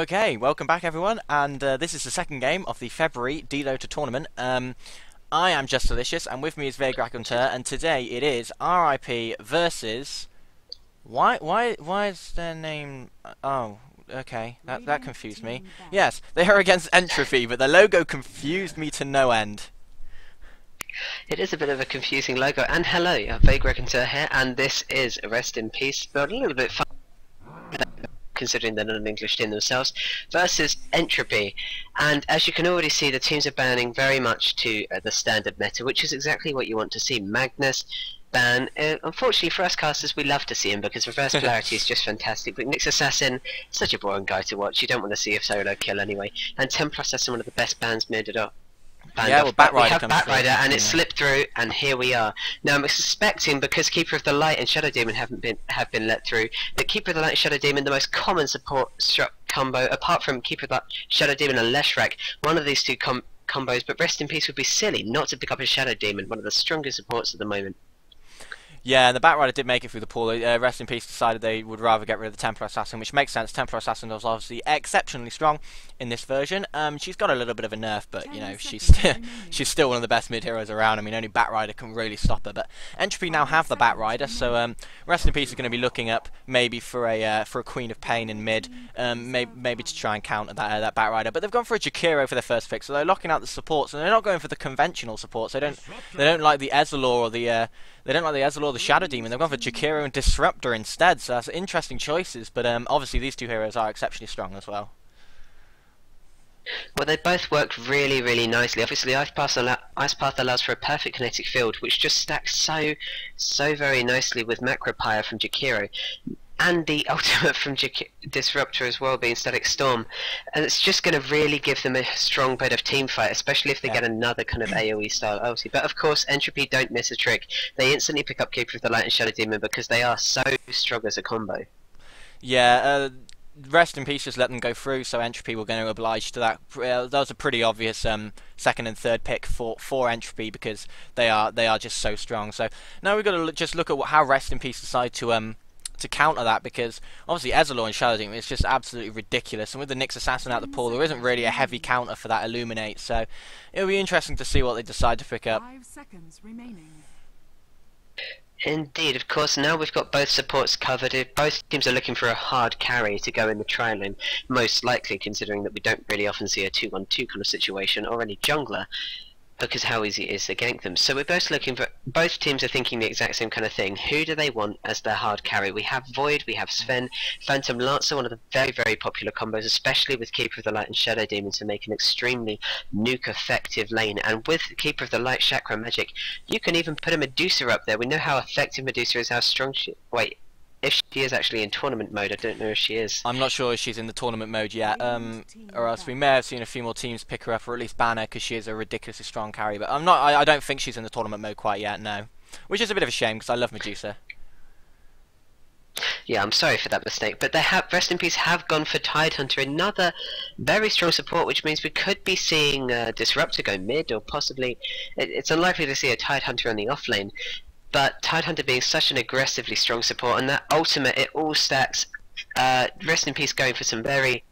Okay, welcome back everyone, and this is the second game of the February DelotA tournament. I am justDelicious, and with me is Vague Raconteur, and today it is RIP versus... Why is their name... Oh, okay, that confused me. Yes, they are against Entropy, but the logo confused me to no end. It is a bit of a confusing logo, and hello, Vague Raconteur here, and this is Rest in Peace, but a little bit fun considering they're not an English team themselves, versus Entropy. And as you can already see, the teams are banning very much to the standard meta, which is exactly what you want to see. Magnus, ban. Unfortunately for us casters, we love to see him because reverse polarity is just fantastic, but Nyx Assassin, such a boring guy to watch. You don't want to see a solo kill anyway. And Templar Assassin, one of the best bans made it up. Yeah, well, Batrider we have comes Batrider, through. and it slipped through, and here we are. Now I'm suspecting, because Keeper of the Light and Shadow Demon have been let through, that Keeper of the Light and Shadow Demon, the most common support combo, apart from Keeper of the Light, Shadow Demon and Leshrac, one of these two combos. But Rest in Peace would be silly not to pick up a Shadow Demon, one of the strongest supports at the moment. Yeah, and the Batrider did make it through the pool. Rest in Peace decided they would rather get rid of the Templar Assassin, which makes sense. Templar Assassin was obviously exceptionally strong in this version. She's got a little bit of a nerf, but you know she's still one of the best mid heroes around. I mean, only Batrider can really stop her. But Entropy now have the Batrider, so Rest in Peace is going to be looking up maybe for a Queen of Pain in mid, maybe to try and counter that Batrider. But they've gone for a Jakiro for their first pick, so they're locking out the supports, and they're not going for the conventional supports. They don't like the Ezreal or the the Shadow Demon. They've gone for Jakiro and Disruptor instead, so that's interesting choices, but obviously these two heroes are exceptionally strong as well. Well, they both work really, really nicely. Obviously, Ice Path allows for a perfect kinetic field, which just stacks so very nicely with Macropyre from Jakiro, and the ultimate from Disruptor as well, being Static Storm. And it's just going to really give them a strong bit of team fight, especially if they get another kind of AoE style ulti. But of course, Entropy don't miss a trick. They instantly pick up Keeper of the Light and Shadow Demon because they are so strong as a combo. Yeah, Rest in Peace just let them go through, so Entropy were going to oblige to that. That was a pretty obvious second and third pick for Entropy because they are just so strong. So now we've got to just look at how Rest in Peace decide to counter that, because obviously Ezreal and Shadow Demon is just absolutely ridiculous, and with the Nyx Assassin out the pool there isn't really a heavy counter for that Illuminate, so it'll be interesting to see what they decide to pick up. 5 seconds remaining. Indeed, of course, now we've got both supports covered. If both teams are looking for a hard carry to go in the tri-lane, most likely, considering that we don't really often see a 2-1-2 kind of situation, or any jungler, because how easy it is to gank them. So we're both looking for, both teams are thinking the exact same kind of thing. Who do they want as their hard carry? We have Void, we have Sven, Phantom Lancer, one of the very, very popular combos, especially with Keeper of the Light and Shadow Demon, to make an extremely nuke effective lane. And with Keeper of the Light Chakra Magic, you can even put a Medusa up there. We know how effective Medusa is, how strong she... Wait, if she is actually in tournament mode, I don't know if she is. I'm not sure if she's in the tournament mode yet, or else we may have seen a few more teams pick her up, or at least ban her, because she is a ridiculously strong carry. But I don't think she's in the tournament mode quite yet, no. Which is a bit of a shame, because I love Medusa. Yeah, I'm sorry for that mistake, but they have, Rest in Peace have gone for Tidehunter, another very strong support, which means we could be seeing Disruptor go mid, or possibly, it's unlikely to see a Tidehunter on the offlane. But Tidehunter being such an aggressively strong support, and that ultimate, it all stacks. Rest in Peace going for some very,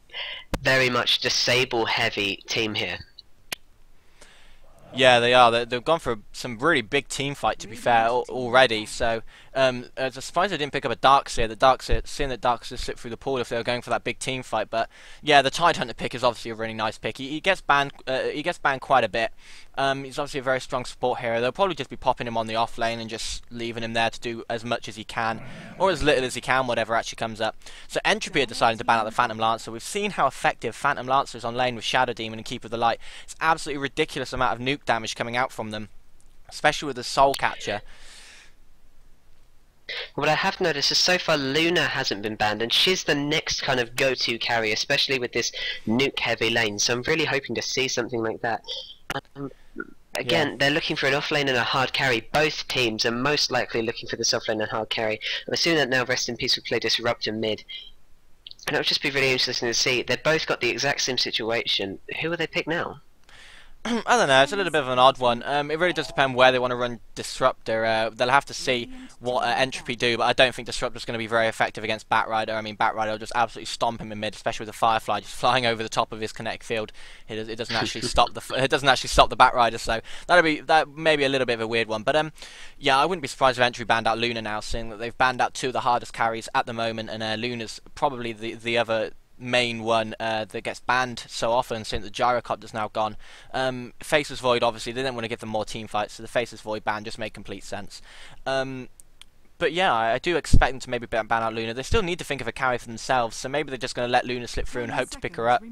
very much disable heavy team here. Yeah, they are. They've gone for some really big team fight, to be fair, already. So, I'm surprised they didn't pick up a Darkseer. Seeing that Darkseer slipped through the pool if they were going for that big team fight. But yeah, the Tidehunter pick is obviously a really nice pick. He gets banned. He gets banned quite a bit. He's obviously a very strong support hero. They'll probably just be popping him on the off lane and just leaving him there to do as much as he can, or as little as he can, whatever actually comes up. So Entropy are deciding to ban out the Phantom Lancer. We've seen how effective Phantom Lancer is on lane with Shadow Demon and Keeper of the Light. It's absolutely ridiculous amount of nuke damage coming out from them, especially with the Soul Catcher. What I have noticed is so far Luna hasn't been banned, and she's the next kind of go-to carry, especially with this nuke heavy lane, so I'm really hoping to see something like that. Again, they're looking for an offlane and a hard carry. Both teams are most likely looking for this offlane and hard carry. I'm assuming that now Rest in Peace will play Disruptor mid. And it would just be really interesting to see. They've both got the exact same situation. Who will they pick now? I don't know, it's a little bit of an odd one. It really does depend where they want to run Disruptor. They'll have to see what Entropy do, but I don't think Disruptor's going to be very effective against Batrider. I mean, Batrider will just absolutely stomp him in mid, especially with the Firefly just flying over the top of his kinetic field. It doesn't actually stop the Batrider, so that may be a little bit of a weird one. But yeah, I wouldn't be surprised if Entropy banned out Luna now, seeing that they've banned out two of the hardest carries at the moment, and Luna's probably the other main one that gets banned so often since the Gyrocopter's now gone. Faceless Void, obviously, they didn't want to give them more team fights, so the Faceless Void ban just made complete sense. But yeah, I do expect them to maybe ban out Luna. They still need to think of a carry for themselves, so maybe they're just going to let Luna slip through and hope to pick her up.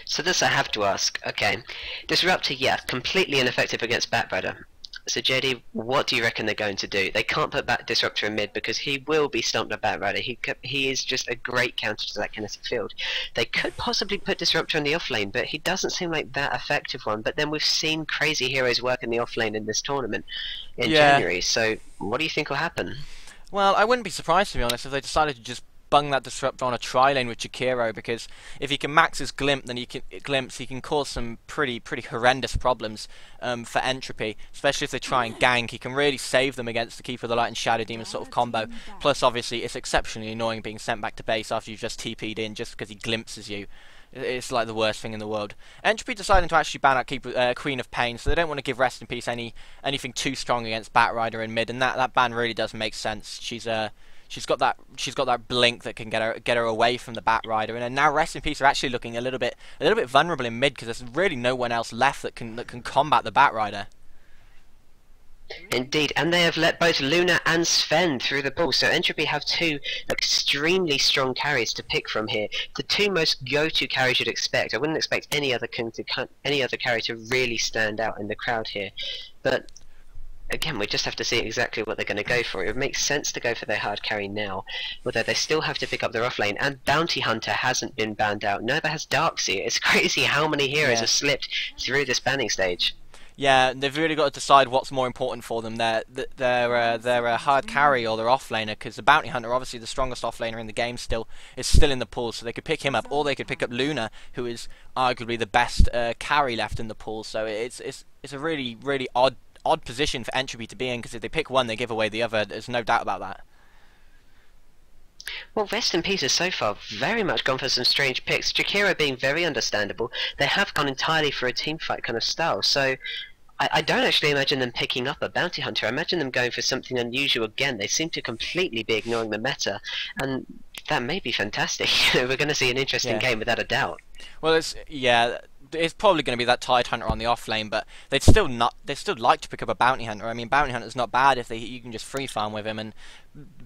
So this I have to ask. Okay, Disruptor, yeah, completely ineffective against Batrider. So JD, what do you reckon they're going to do? They can't put back Disruptor in mid because he will be stomped by Batrider. He is just a great counter to that kinetic field. They could possibly put Disruptor in the off lane, but he doesn't seem like that effective one. But then we've seen crazy heroes work in the off lane in this tournament in January. So what do you think will happen? Well, I wouldn't be surprised, to be honest, if they decided to just bung that Disruptor on a tri-lane with Jakiro, because if he can max his Glimpse, then he can cause some pretty horrendous problems for Entropy, especially if they try and gank. He can really save them against the Keeper of the Light and Shadow Demon sort of combo. Plus, obviously, it's exceptionally annoying being sent back to base after you've just TP'd in just because he glimpses you. It's like the worst thing in the world. Entropy deciding to actually ban out Queen of Pain, so they don't want to give Rest in Peace anything too strong against Batrider in mid, and that ban really does make sense. She's got that blink that can get her away from the Batrider, and then now Rest in Peace are actually looking a little bit vulnerable in mid because there's really no one else left that can combat the Batrider. Indeed, and they have let both Luna and Sven through the pool, so Entropy have two extremely strong carries to pick from here. The two most go-to carries you'd expect. I wouldn't expect any other carry to really stand out in the crowd here, but again, we just have to see exactly what they're going to go for. It would make sense to go for their hard carry now, although they still have to pick up their offlane, and Bounty Hunter hasn't been banned out, neither has Darkseer. It's crazy how many heroes have slipped through this banning stage. Yeah, they've really got to decide what's more important for them, their hard carry or their offlaner, because the Bounty Hunter, obviously the strongest offlaner in the game is still in the pool, so they could pick him up, or they could pick up Luna, who is arguably the best carry left in the pool. So it's a really odd position for Entropy to be in, because if they pick one, they give away the other. There's no doubt about that. Well, Rest in Peace has so far very much gone for some strange picks. Jakiro being very understandable. They have gone entirely for a teamfight kind of style, so I don't actually imagine them picking up a Bounty Hunter. I imagine them going for something unusual again. They seem to completely be ignoring the meta, and that may be fantastic. We're going to see an interesting game without a doubt. Well, it's probably going to be that Tide Hunter on the off lane, but they'd still like to pick up a Bounty Hunter. I mean, Bounty Hunter's not bad if you can just free farm with him, and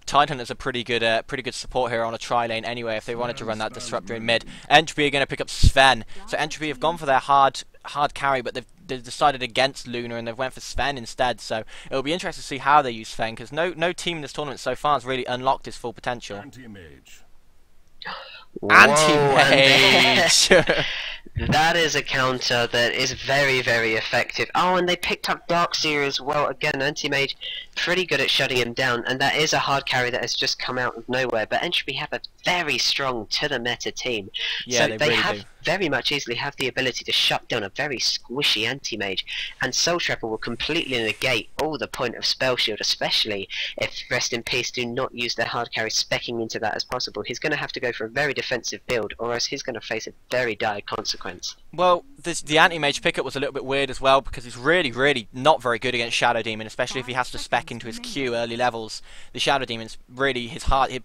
Tide Hunter's a pretty good support hero on a tri lane anyway. If they wanted to run that Disruptor in mid, Entropy are going to pick up Sven. So Entropy have gone for their hard carry, but they've decided against Luna and they've went for Sven instead. So it'll be interesting to see how they use Sven, because no team in this tournament so far has really unlocked his full potential. Anti-mage. Anti-mage. That is a counter that is very, very effective. Oh, and they picked up Darkseer as well. Again, Anti-Mage, pretty good at shutting him down, and that is a hard carry that has just come out of nowhere. But Entropy have a very strong to-the-meta team. Yeah, so they really have do. very much easily have the ability to shut down a very squishy Anti-Mage, and Soul Trapper will completely negate all the point of Spell Shield, especially if Rest in Peace do not use their hard carry specking into that as possible. He's going to have to go for a very defensive build, or else he's going to face a very dire consequence. Well, the Anti-Mage pickup was a little bit weird as well, because he's really not very good against Shadow Demon, especially if he has to spec into his Q early levels. The Shadow Demon's really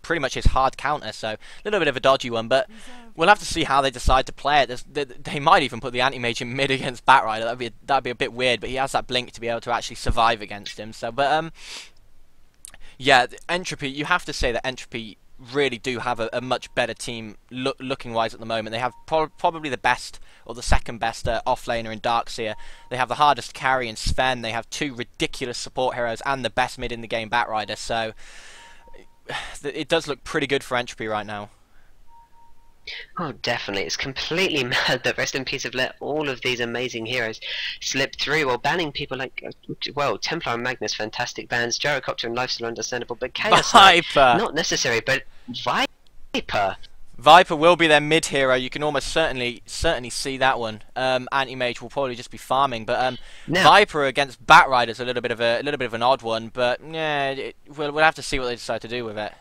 pretty much his hard counter, so a little bit of a dodgy one, but we'll have to see how they decide to play it. They might even put the Anti-Mage in mid against Batrider. That'd be a bit weird, but he has that blink to be able to actually survive against him. So, but yeah, Entropy. You have to say that Entropy really do have a much better team looking wise at the moment. They have probably the best or the second best offlaner in Darkseer. They have the hardest carry in Sven. They have two ridiculous support heroes and the best mid in the game, Batrider. So it does look pretty good for Entropy right now. Oh, definitely. It's completely mad that Rest in Peace have let all of these amazing heroes slip through, while banning people like, well, Templar and Magnus, fantastic bans, Gyrocopter and Lifesteal understandable, but Chaos Knight, Viper! not necessary, but Viper! Viper will be their mid hero. You can almost certainly see that one. Anti-Mage will probably just be farming, but Viper against Batrider's a little bit of an odd one. But yeah, we'll have to see what they decide to do with it.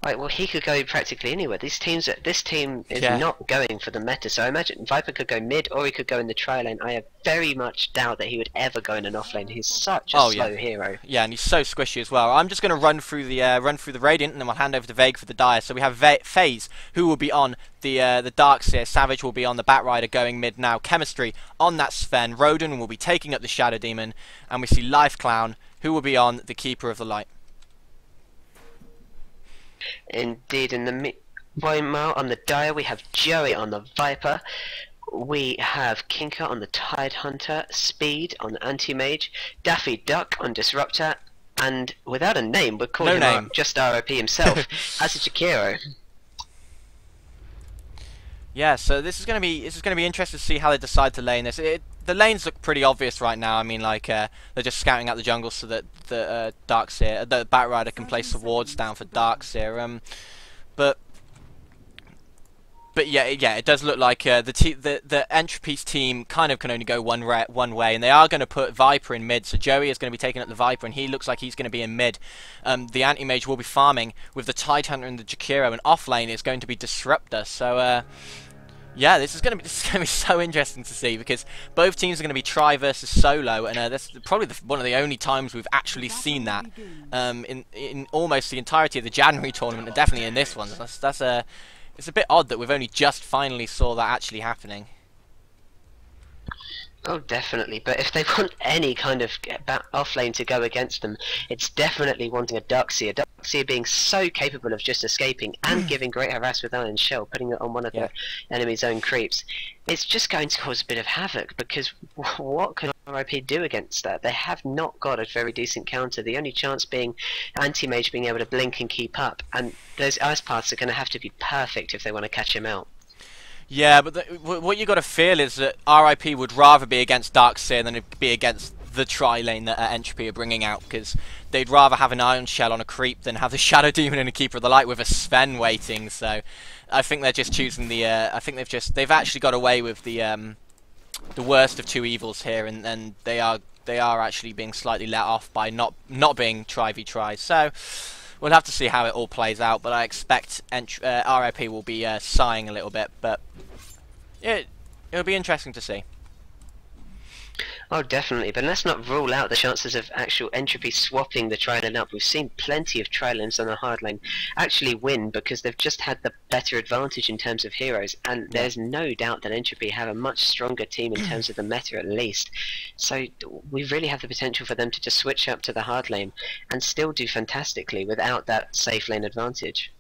Right, well, he could go practically anywhere. This team is not going for the meta, so I imagine Viper could go mid or he could go in the tri lane. I have very much doubt that he would ever go in an off lane. He's such a slow hero. Yeah, and he's so squishy as well. I'm just going to run through the Radiant, and then we'll hand over to Vague for the Dire. So we have FaZe, who will be on the Darkseer. Savage will be on the Batrider going mid now. Chemistry on that Sven. Roden will be taking up the Shadow Demon, and we see Life Clown, who will be on the Keeper of the Light. Indeed, in the meanwhile, on the Dire we have Joey on the Viper, we have Kinker on the Tidehunter, Speed on the Anti-Mage, Daffy Duck on Disruptor, and without a name, we're calling him just ROP himself, as a Jakiro. Yeah, so this is going to be interesting to see how they decide to lane this. The lanes look pretty obvious right now. I mean, like they're just scouting out the jungle so that the Batrider can place the wards down for Darkseer. But yeah, it does look like the Entropy's team kind of can only go one way, and they are going to put Viper in mid. So Joey is going to be taking up the Viper, and he looks like he's going to be in mid. The Anti-Mage will be farming with the Tidehunter and the Jakiro, and off lane is going to be Disruptor. So yeah, this is going to be so interesting to see, because both teams are going to be tri versus solo, and that's probably one of the only times we've actually seen that in almost the entirety of the January tournament, and definitely in this one. It's a bit odd that we've only just finally saw that actually happening. Oh, definitely. But if they want any kind of off lane to go against them, it's definitely wanting a Darkseer. Darkseer being so capable of just escaping and giving great harass with Iron Shell, putting it on one of the enemy's own creeps. It's just going to cause a bit of havoc, because what can RIP do against that? They have not got a very decent counter. The only chance being Anti-Mage being able to blink and keep up, and those ice paths are going to have to be perfect if they want to catch him out. Yeah, but what you got to feel is that RIP would rather be against Darkseer than it'd be against the tri lane that Entropy are bringing out, because they'd rather have an Iron Shell on a creep than have the Shadow Demon and a Keeper of the Light with a Sven waiting. So I think they're just choosing the. I think they've actually got away with the worst of two evils here, and they are actually being slightly let off by not being tri v tri. So we'll have to see how it all plays out, but I expect RIP will be sighing a little bit, but it'll be interesting to see. Oh, definitely, but let's not rule out the chances of actual Entropy swapping the tri-lane up. We've seen plenty of tri-lanes on the hard lane actually win because they've just had the better advantage in terms of heroes, and there's no doubt that Entropy have a much stronger team in terms of the meta at least. So we really have the potential for them to just switch up to the hard lane and still do fantastically without that safe lane advantage.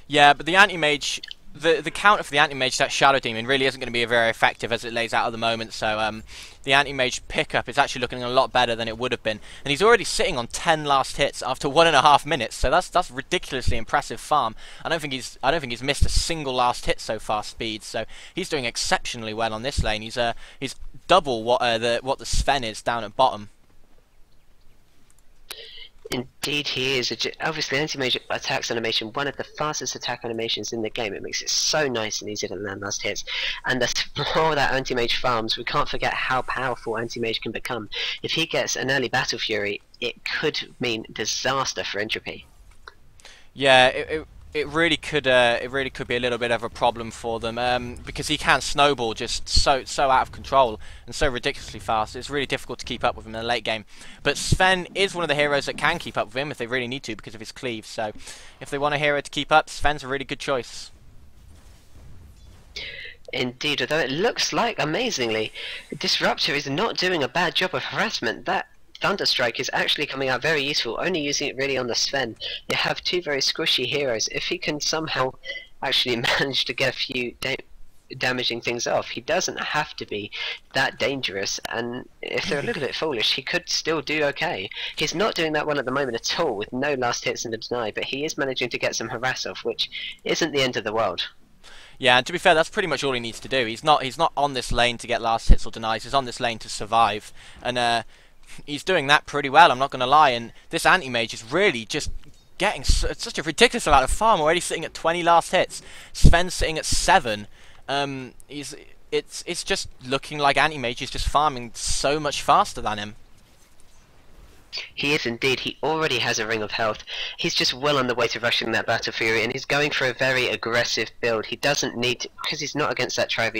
Yeah, but the Anti-Mage, the counter for the Anti-Mage, that Shadow Demon, really isn't going to be very effective as it lays out at the moment, so the Anti-Mage pickup is actually looking a lot better than it would have been. And he's already sitting on 10 last hits after 1.5 minutes, so that's ridiculously impressive farm. I don't think he's missed a single last hit so far, Speed, so he's doing exceptionally well on this lane. He's double what the Sven is down at bottom. Indeed he is. Obviously Anti-Mage attacks animation, one of the fastest attack animations in the game. It makes it so nice and easy to land last hits. And the more that Anti-Mage farms, we can't forget how powerful Anti-Mage can become. If he gets an early Battle Fury, it could mean disaster for Entropy. Yeah, it really could be a little bit of a problem for them, because he can snowball just so out of control and so ridiculously fast. It's really difficult to keep up with him in the late game. But Sven is one of the heroes that can keep up with him if they really need to because of his cleave. So if they want a hero to keep up, Sven's a really good choice. Indeed, although it looks like, amazingly, Disruptor is not doing a bad job of harassment. That Thunderstrike is actually coming out very useful, only using it really on the Sven. You have two very squishy heroes. If he can somehow actually manage to get a few damaging things off, he doesn't have to be that dangerous, and if they're a little bit foolish, he could still do okay. He's not doing that one at the moment at all, with no last hits and a deny, but he is managing to get some harass off, which isn't the end of the world. Yeah, and to be fair, that's pretty much all he needs to do. He's not on this lane to get last hits or denies, he's on this lane to survive, and he's doing that pretty well, I'm not going to lie. And this Anti-Mage is really just getting such a ridiculous amount of farm, already sitting at 20 last hits. Sven's sitting at 7. It's just looking like Anti-Mage is just farming so much faster than him. He is indeed. He already has a ring of health. He's just well on the way to rushing that Battle Fury, and he's going for a very aggressive build. He doesn't need to, because he's not against that try.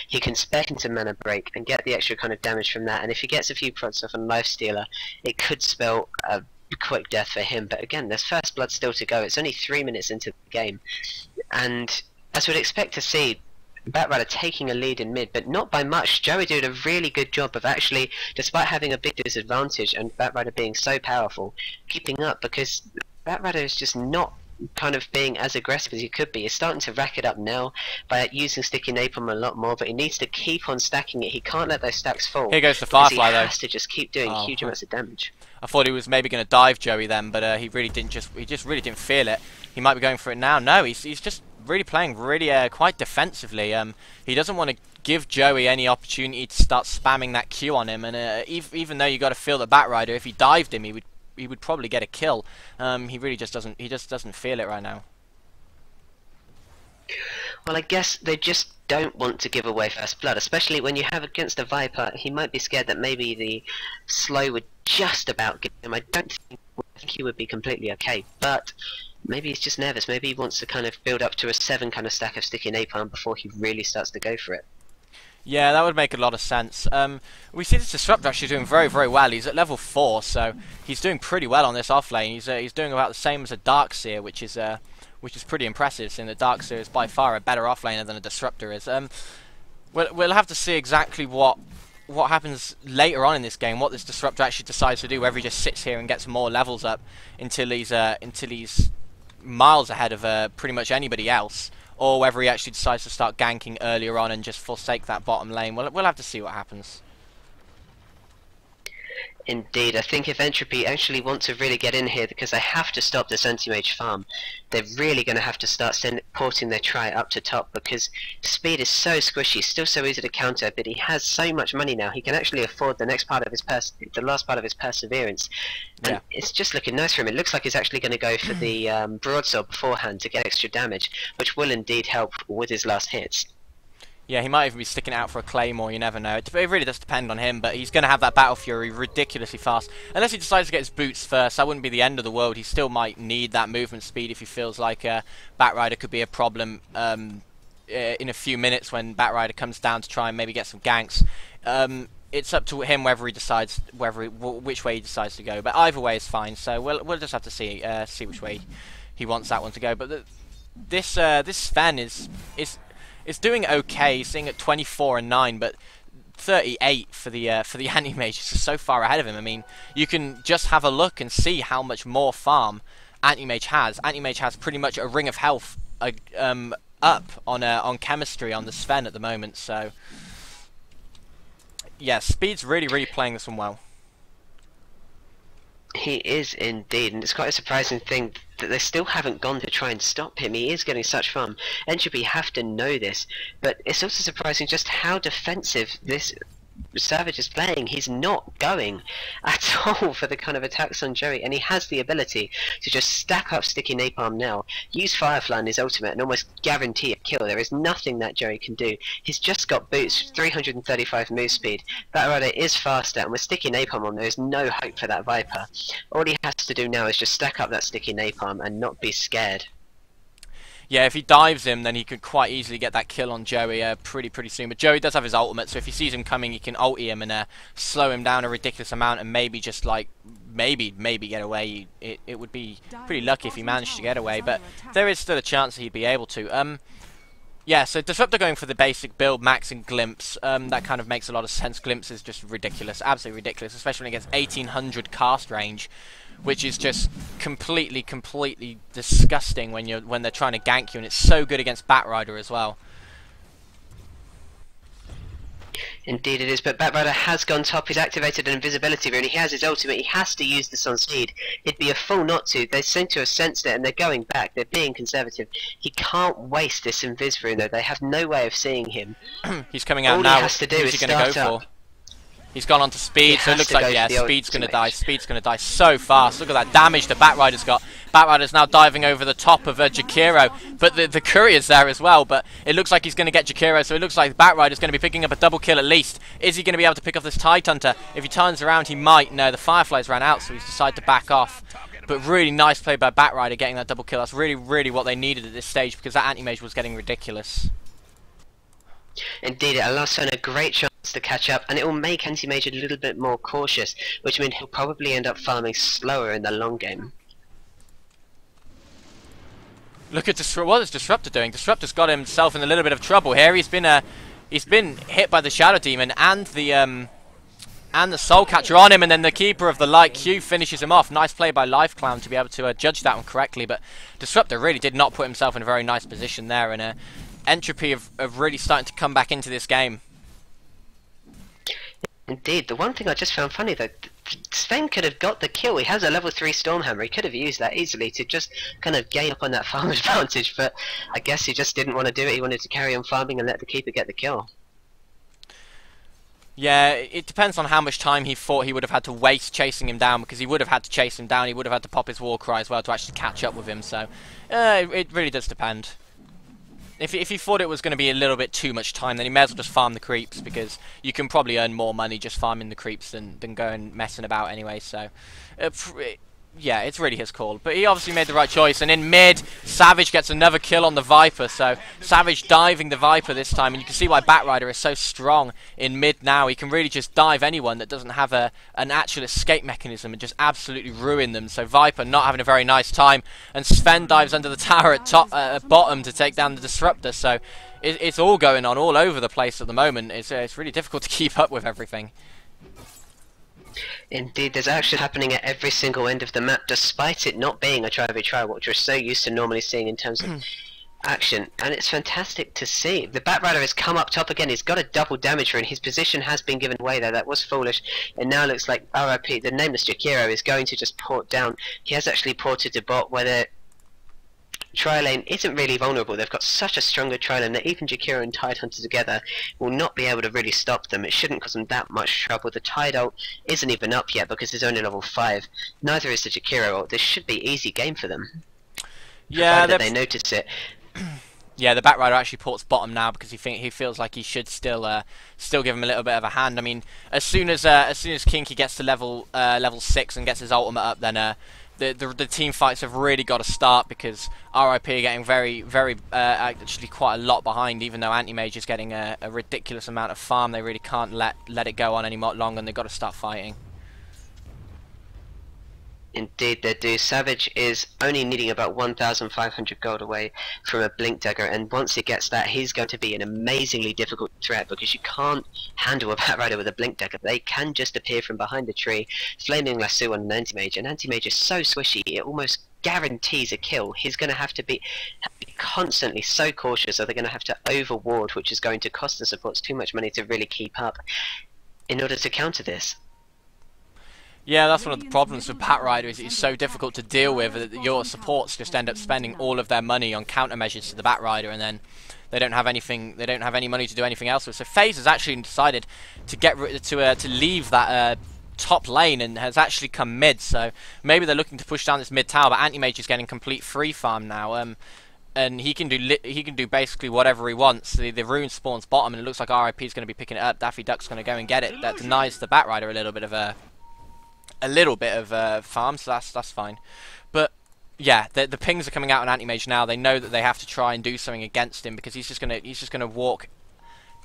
He can spec into Mana Break and get the extra kind of damage from that, and if he gets a few prods off on Lifestealer, it could spell a quick death for him. But again, there's first blood still to go. It's only 3 minutes into the game, and as we'd expect to see, Batrider taking a lead in mid, but not by much. Joey did a really good job of actually, despite having a big disadvantage and Batrider being so powerful, keeping up, because Batrider is just not kind of being as aggressive as he could be. He's starting to rack it up now by using Sticky Napalm a lot more, but he needs to keep on stacking it. He can't let those stacks fall. Here goes the Firefly though. He has to just keep doing huge amounts of damage. I thought he was maybe going to dive Joey then, but he really didn't. He just really didn't feel it. He might be going for it now. No, he's just really playing really quite defensively. He doesn't want to give Joey any opportunity to start spamming that Q on him, and even though you got to feel the Batrider, if he dived him, he would probably get a kill. He really just doesn't. He just doesn't feel it right now. Well, I guess they just don't want to give away first blood, especially when you have against a Viper. He might be scared that maybe the slow would just about get him. I think he would be completely okay, but maybe he's just nervous. Maybe he wants to kind of build up to a 7 kind of stack of Sticky Napalm before he really starts to go for it. Yeah, that would make a lot of sense. We see this Disruptor actually doing very, very well. He's at level 4, so he's doing pretty well on this off lane. He's doing about the same as a Darkseer, which is pretty impressive, seeing that Darkseer is by far a better offlaner than a Disruptor is. We'll have to see exactly what happens later on in this game, what this Disruptor actually decides to do, whether he just sits here and gets more levels up until he's miles ahead of pretty much anybody else, or whether he actually decides to start ganking earlier on and just forsake that bottom lane. We'll have to see what happens. Indeed, I think if Entropy actually want to really get in here, because they have to stop this anti-mage farm, they're really going to have to start porting their try up to top, because speed is so squishy, still so easy to counter, but he has so much money now, he can actually afford the next part of his the last part of his perseverance. And yeah, it's just looking nice for him. It looks like he's actually going to go for the broadsword beforehand to get extra damage, which will indeed help with his last hits. Yeah, he might even be sticking it out for a Claymore, you never know. It really does depend on him, but he's going to have that Battle Fury ridiculously fast. Unless he decides to get his boots first, that wouldn't be the end of the world. He still might need that movement speed if he feels like Batrider could be a problem in a few minutes when Batrider comes down to try and maybe get some ganks. It's up to him whether he decides, which way he decides to go. But either way is fine, so we'll just have to see which way he wants that one to go. But this Sven is doing okay, sitting at 24 and 9, but 38 for the Anti-Mage is just so far ahead of him. I mean, you can just have a look and see how much more farm Anti-Mage has. Anti-Mage has pretty much a ring of health up on chemistry on the Sven at the moment. So yeah, Speed's really playing this one well. He is indeed, and it's quite a surprising thing that they still haven't gone to try and stop him. He is getting such farm. Entropy have to know this, but it's also surprising just how defensive this Savage is playing. He's not going at all for the kind of attacks on Joey, and he has the ability to just stack up Sticky Napalm now, use Firefly in his ultimate, and almost guarantee a kill. There is nothing that Joey can do. He's just got boots, 335 move speed. Batrider is faster, and with Sticky Napalm on, there is no hope for that Viper. All he has to do now is just stack up that Sticky Napalm and not be scared. Yeah, if he dives him, then he could quite easily get that kill on Joey pretty soon. But Joey does have his ultimate, so if he sees him coming, he can ulti him and slow him down a ridiculous amount, and maybe just like maybe get away. It would be pretty lucky if he managed to get away, but there is still a chance that he'd be able to. Yeah, so Disruptor going for the basic build, Max and Glimpse. That kind of makes a lot of sense. Glimpse is just ridiculous, absolutely ridiculous, especially against 1800 cast range, which is just completely disgusting when they're trying to gank you, and it's so good against Batrider as well. Indeed it is, but Batrider has gone top. He's activated an invisibility rune. He has his ultimate. He has to use this on speed. It'd be a fool not to. They seem to have sensed it, and they're going back. They're being conservative. He can't waste this invis rune, though. They have no way of seeing him. He's coming out all now. All he has to do is start up. He's gone on to speed, so it looks like, yeah, speed's going to die. ultimate. Speed's going to die so fast. Look at that damage the Batrider's got. Batrider's now diving over the top of Jakiro, but the Courier's there as well, but it looks like he's going to get Jakiro, so it looks like the Batrider's going to be picking up a double kill at least. Is he going to be able to pick off this Tide Hunter? If he turns around, he might. No, the Fireflies ran out, so he's decided to back off. But really nice play by Batrider getting that double kill. That's really, really what they needed at this stage, because that anti-mage was getting ridiculous. Indeed, it allows Sven a great chance to catch up, and it will make Anti-Mage a little bit more cautious, which means he'll probably end up farming slower in the long game. Look at what is Disruptor doing? Disruptor's got himself in a little bit of trouble here. He's been hit by the Shadow Demon and the Soul Catcher on him, and then the Keeper of the Light Q finishes him off. Nice play by Life Clown to be able to judge that one correctly, but Disruptor really did not put himself in a very nice position there, and Entropy of really starting to come back into this game. Indeed, the one thing I just found funny though, Sven could have got the kill. He has a level 3 Stormhammer. He could have used that easily to just kind of gain up on that farm advantage, but I guess he just didn't want to do it. He wanted to carry on farming and let the Keeper get the kill. Yeah, it depends on how much time he thought he would have had to waste chasing him down, because he would have had to chase him down. He would have had to pop his war cry as well to actually catch up with him, so it really does depend. If he thought it was going to be a little bit too much time, then he may as well just farm the creeps, because you can probably earn more money just farming the creeps than going messing about anyway. So, yeah, it's really his call. But he obviously made the right choice. And in mid, Savage gets another kill on the Viper. So Savage diving the Viper this time. And you can see why Batrider is so strong in mid now. He can really just dive anyone that doesn't have an actual escape mechanism and just absolutely ruin them. So Viper not having a very nice time. And Sven dives under the tower at bottom to take down the Disruptor. So it's all going on all over the place at the moment. It's really difficult to keep up with everything. Indeed, there's action happening at every single end of the map, despite it not being a try-v-try, which we're so used to normally seeing in terms of action, and it's fantastic to see. The Batrider has come up top again. He's got a double damager, and his position has been given away there. That was foolish. It now looks like RIP, the nameless Jakiro, is going to just port down. He has actually ported to bot, where the tri-lane isn't really vulnerable. They've got such a stronger tri-lane that even Jakiro and Tide Hunter together will not be able to really stop them. It shouldn't cause them that much trouble. The Tide ult isn't even up yet because it's only level 5. Neither is the Jakiro ult. This should be easy game for them. Yeah, they notice it. Yeah, the Batrider actually ports bottom now because he feels like he should still give him a little bit of a hand. I mean, as soon as Kinky gets to level 6 and gets his ultimate up, then the team fights have really got to start, because RIP are getting actually quite a lot behind. Even though Anti-Mage is getting a ridiculous amount of farm, they really can't let it go on any more longer, and they've got to start fighting. Indeed they do. Savage is only needing about 1,500 gold away from a Blink Dagger, and once he gets that, he's going to be an amazingly difficult threat, because you can't handle a Batrider with a Blink Dagger. They can just appear from behind the tree, flaming lasso on an Anti-Mage, and Anti-Mage is so swishy, it almost guarantees a kill. He's going to have to be constantly so cautious, or they're going to have to overward, which is going to cost the supports too much money to really keep up in order to counter this. Yeah, that's one of the problems with Batrider, is it's so difficult to deal with. Your supports just end up spending all of their money on countermeasures to the Batrider, and then they don't have anything. They don't have any money to do anything else with. So FaZe has actually decided to leave that top lane and has actually come mid. So maybe they're looking to push down this mid tower, but Anti-Mage is getting complete free farm now. And he can do basically whatever he wants. The rune spawns bottom, and it looks like RIP is going to be picking it up. Daffy Duck's going to go and get it. That denies the Batrider a little bit of farm, so that's fine. But yeah, the pings are coming out on Anti-Mage now. They know that they have to try and do something against him, because he's just gonna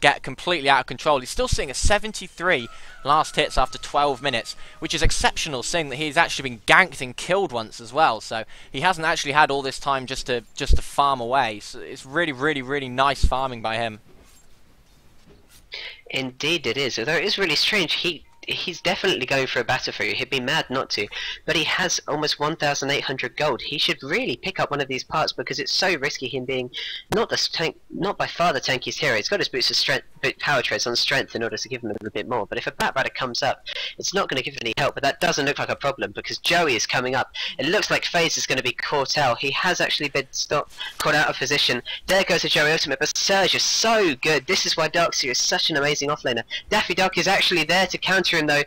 get completely out of control. He's still seeing a 73 last hits after 12 minutes, which is exceptional, seeing that he's actually been ganked and killed once as well. So he hasn't actually had all this time just to farm away. So it's really nice farming by him. Indeed it is, although it is really strange. He's definitely going for a battle for you. He'd be mad not to, but he has almost 1,800 gold. He should really pick up one of these parts, because it's so risky him being not by far the tankiest hero. He's got his boots of strength, power trades on strength in order to give him a little bit more. But if a Batrider comes up, it's not going to give any help. But that doesn't look like a problem because Joey is coming up. It looks like FaZe is going to be caught out. He has actually been caught out of position. There goes the Joey ultimate, but Surge is so good. This is why Darkseer is such an amazing offlaner. Daffy Duck is actually there to counter him though.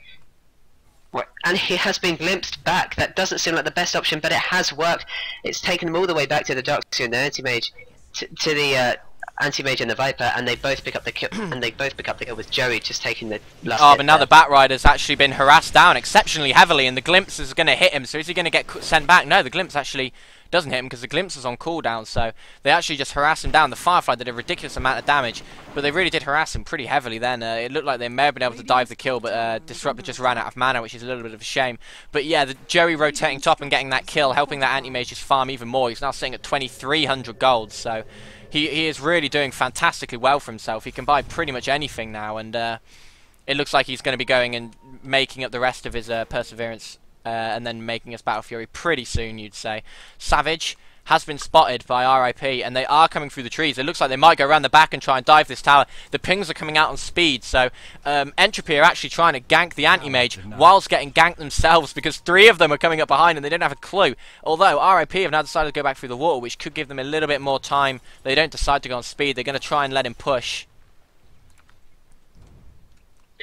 And he has been glimpsed back. That doesn't seem like the best option, but it has worked. It's taken them all the way back to the Darkseer and the Anti-Mage, to the Anti-Mage and the Viper, and they both pick up the kill. And they both pick up the kill with Joey just taking the last. Oh, but now the Batrider's actually been harassed down exceptionally heavily, and the Glimpse is going to hit him. So is he going to get sent back? No, the Glimpse actually doesn't hit him because the Glimpse is on cooldown. So they actually just harass him down. The Firefly did a ridiculous amount of damage, but they really did harass him pretty heavily then. It looked like they may have been able to dive the kill, but Disruptor just ran out of mana, which is a little bit of a shame. But yeah, the Joey rotating top and getting that kill, helping that Anti-Mage just farm even more. He's now sitting at 2,300 gold, so he is really doing fantastically well for himself. He can buy pretty much anything now, and it looks like he's going to be going and making up the rest of his Perseverance and then making us Battle Fury pretty soon, you'd say. Savage has been spotted by RIP, and they are coming through the trees. It looks like they might go around the back and try and dive this tower. The pings are coming out on speed, so Entropy are actually trying to gank the Anti-Mage whilst getting ganked themselves, because 3 of them are coming up behind and they don't have a clue. Although RIP have now decided to go back through the water, which could give them a little bit more time. They don't decide to go on speed. They're going to try and let him push.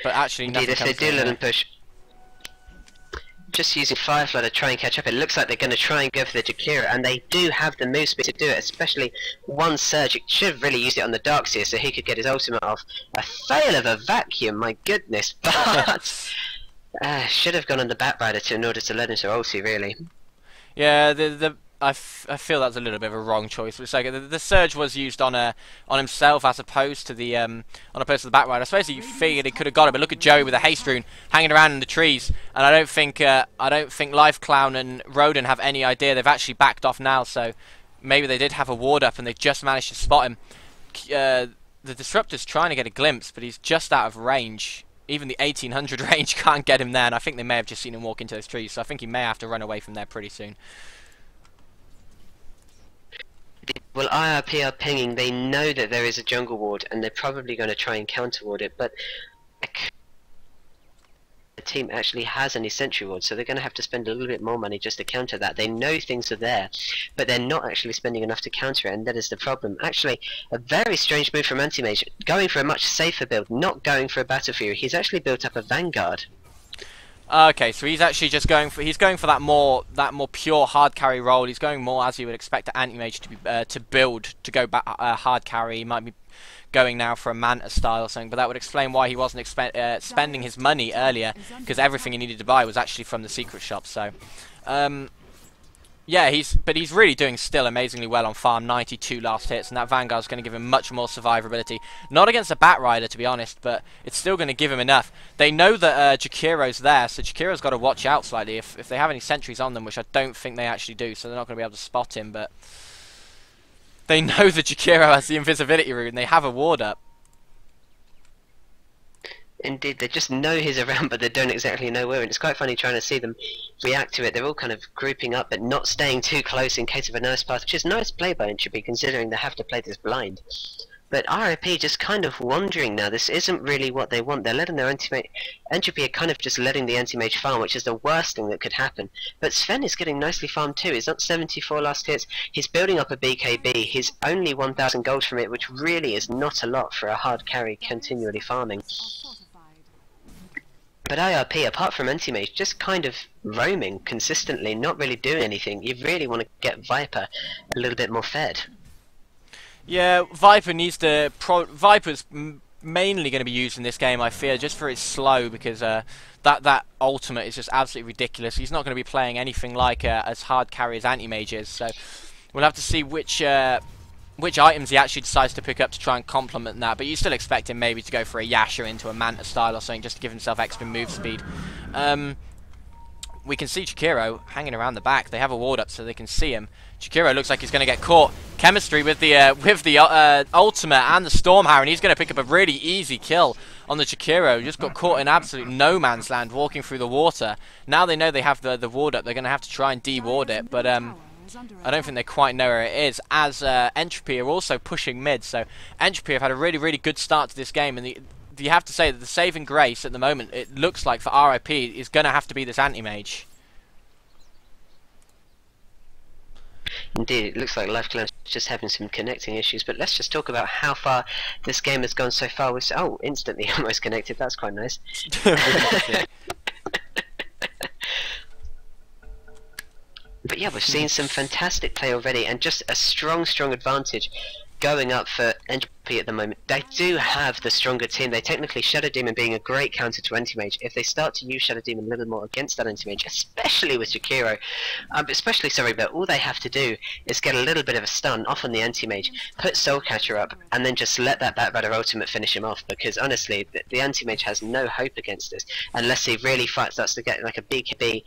But actually, nothing if they do let him push, just using Firefly to try and catch up, it looks like they're going to try and go for the Jakira, and they do have the move speed to do it, especially one Surge. It should have really used it on the Darkseer so he could get his ultimate off. A fail of a vacuum, my goodness, but should have gone on the Batrider in order to let him to ulti, really. Yeah, I feel that's a little bit of a wrong choice. It's like the Surge was used on himself as opposed to the Batrider. I suppose he figured he could have got it, but look at Joey with a haste rune hanging around in the trees, and I don't think Life Clown and Rodin have any idea. They've actually backed off now, so maybe they did have a ward up and they just managed to spot him. The Disruptor's trying to get a glimpse, but he's just out of range. Even the 1800 range can't get him there, and I think they may have just seen him walk into those trees, so I think he may have to run away from there pretty soon. Well, IRP are pinging. They know that there is a jungle ward, and they're probably going to try and counter ward it, but the team actually has any sentry ward, so they're going to have to spend a little bit more money just to counter that. They know things are there, but they're not actually spending enough to counter it, and that is the problem. Actually, a very strange move from Anti-Mage, going for a much safer build, not going for a Battle Fury. He's actually built up a Vanguard. Okay, so he's actually just going for that more pure hard carry role. He's going more as you would expect an Anti-Mage to be to build to go back hard carry. He might be going now for a Manta style or something, but that would explain why he wasn't spending his money earlier, because everything he needed to buy was actually from the secret shop. So yeah, he's really doing still amazingly well on farm. 92 last hits, and that Vanguard's going to give him much more survivability. Not against a Batrider, to be honest, but it's still going to give him enough. They know that Jakiro's there, so Jakiro's got to watch out slightly if they have any sentries on them, which I don't think they actually do, so they're not going to be able to spot him, but they know that Jakiro has the invisibility rune, they have a ward up. Indeed, they just know he's around, but they don't exactly know where, and it's quite funny trying to see them react to it. They're all kind of grouping up, but not staying too close in case of a nice path, which is nice play by Entropy, considering they have to play this blind. But RIP just kind of wandering now. This isn't really what they want. They're letting their Anti-Mage... Entropy are kind of just letting the Anti-Mage farm, which is the worst thing that could happen. But Sven is getting nicely farmed too. He's not 74 last hits. He's building up a BKB. He's only 1,000 gold from it, which really is not a lot for a hard carry continually farming. But IRP, apart from Anti-Mage, just kind of roaming consistently, not really doing anything. You really want to get Viper a little bit more fed. Yeah, Viper needs to... Viper's mainly going to be used in this game, I fear, just for its slow, because that ultimate is just absolutely ridiculous. He's not going to be playing anything like as hard carry as Anti-Mage is, so we'll have to see which items he actually decides to pick up to try and complement that, but you still expect him maybe to go for a Yasha into a Manta style or something just to give himself extra move speed. We can see Jakiro hanging around the back. They have a ward up so they can see him. Jakiro looks like he's going to get caught. Chemistry with the ultimate and the Storm Harrow, and he's going to pick up a really easy kill on the Jakiro. Just got caught in absolute no man's land walking through the water. Now they know they have the ward up. They're going to have to try and de-ward it, but I don't think they quite know where it is, as Entropy are also pushing mid. So Entropy have had a really, really good start to this game, and you have to say that the saving grace at the moment, it looks like for RIP, is going to have to be this anti-mage. Indeed, it looks like Life Clan is just having some connecting issues, but let's just talk about how far this game has gone so far. Oh, instantly almost connected, that's quite nice. But yeah, we've seen some fantastic play already, and just a strong advantage going up for Entropy at the moment. They do have the stronger team. They technically, Shadow Demon being a great counter to Anti-Mage, if they start to use Shadow Demon a little more against that Anti-Mage, especially with Jakiro, but all they have to do is get a little bit of a stun off on the Anti-Mage, put Soul Catcher up, and then just let that Batrider ultimate finish him off, because honestly, the Anti-Mage has no hope against this, unless he really starts to get like a BKB,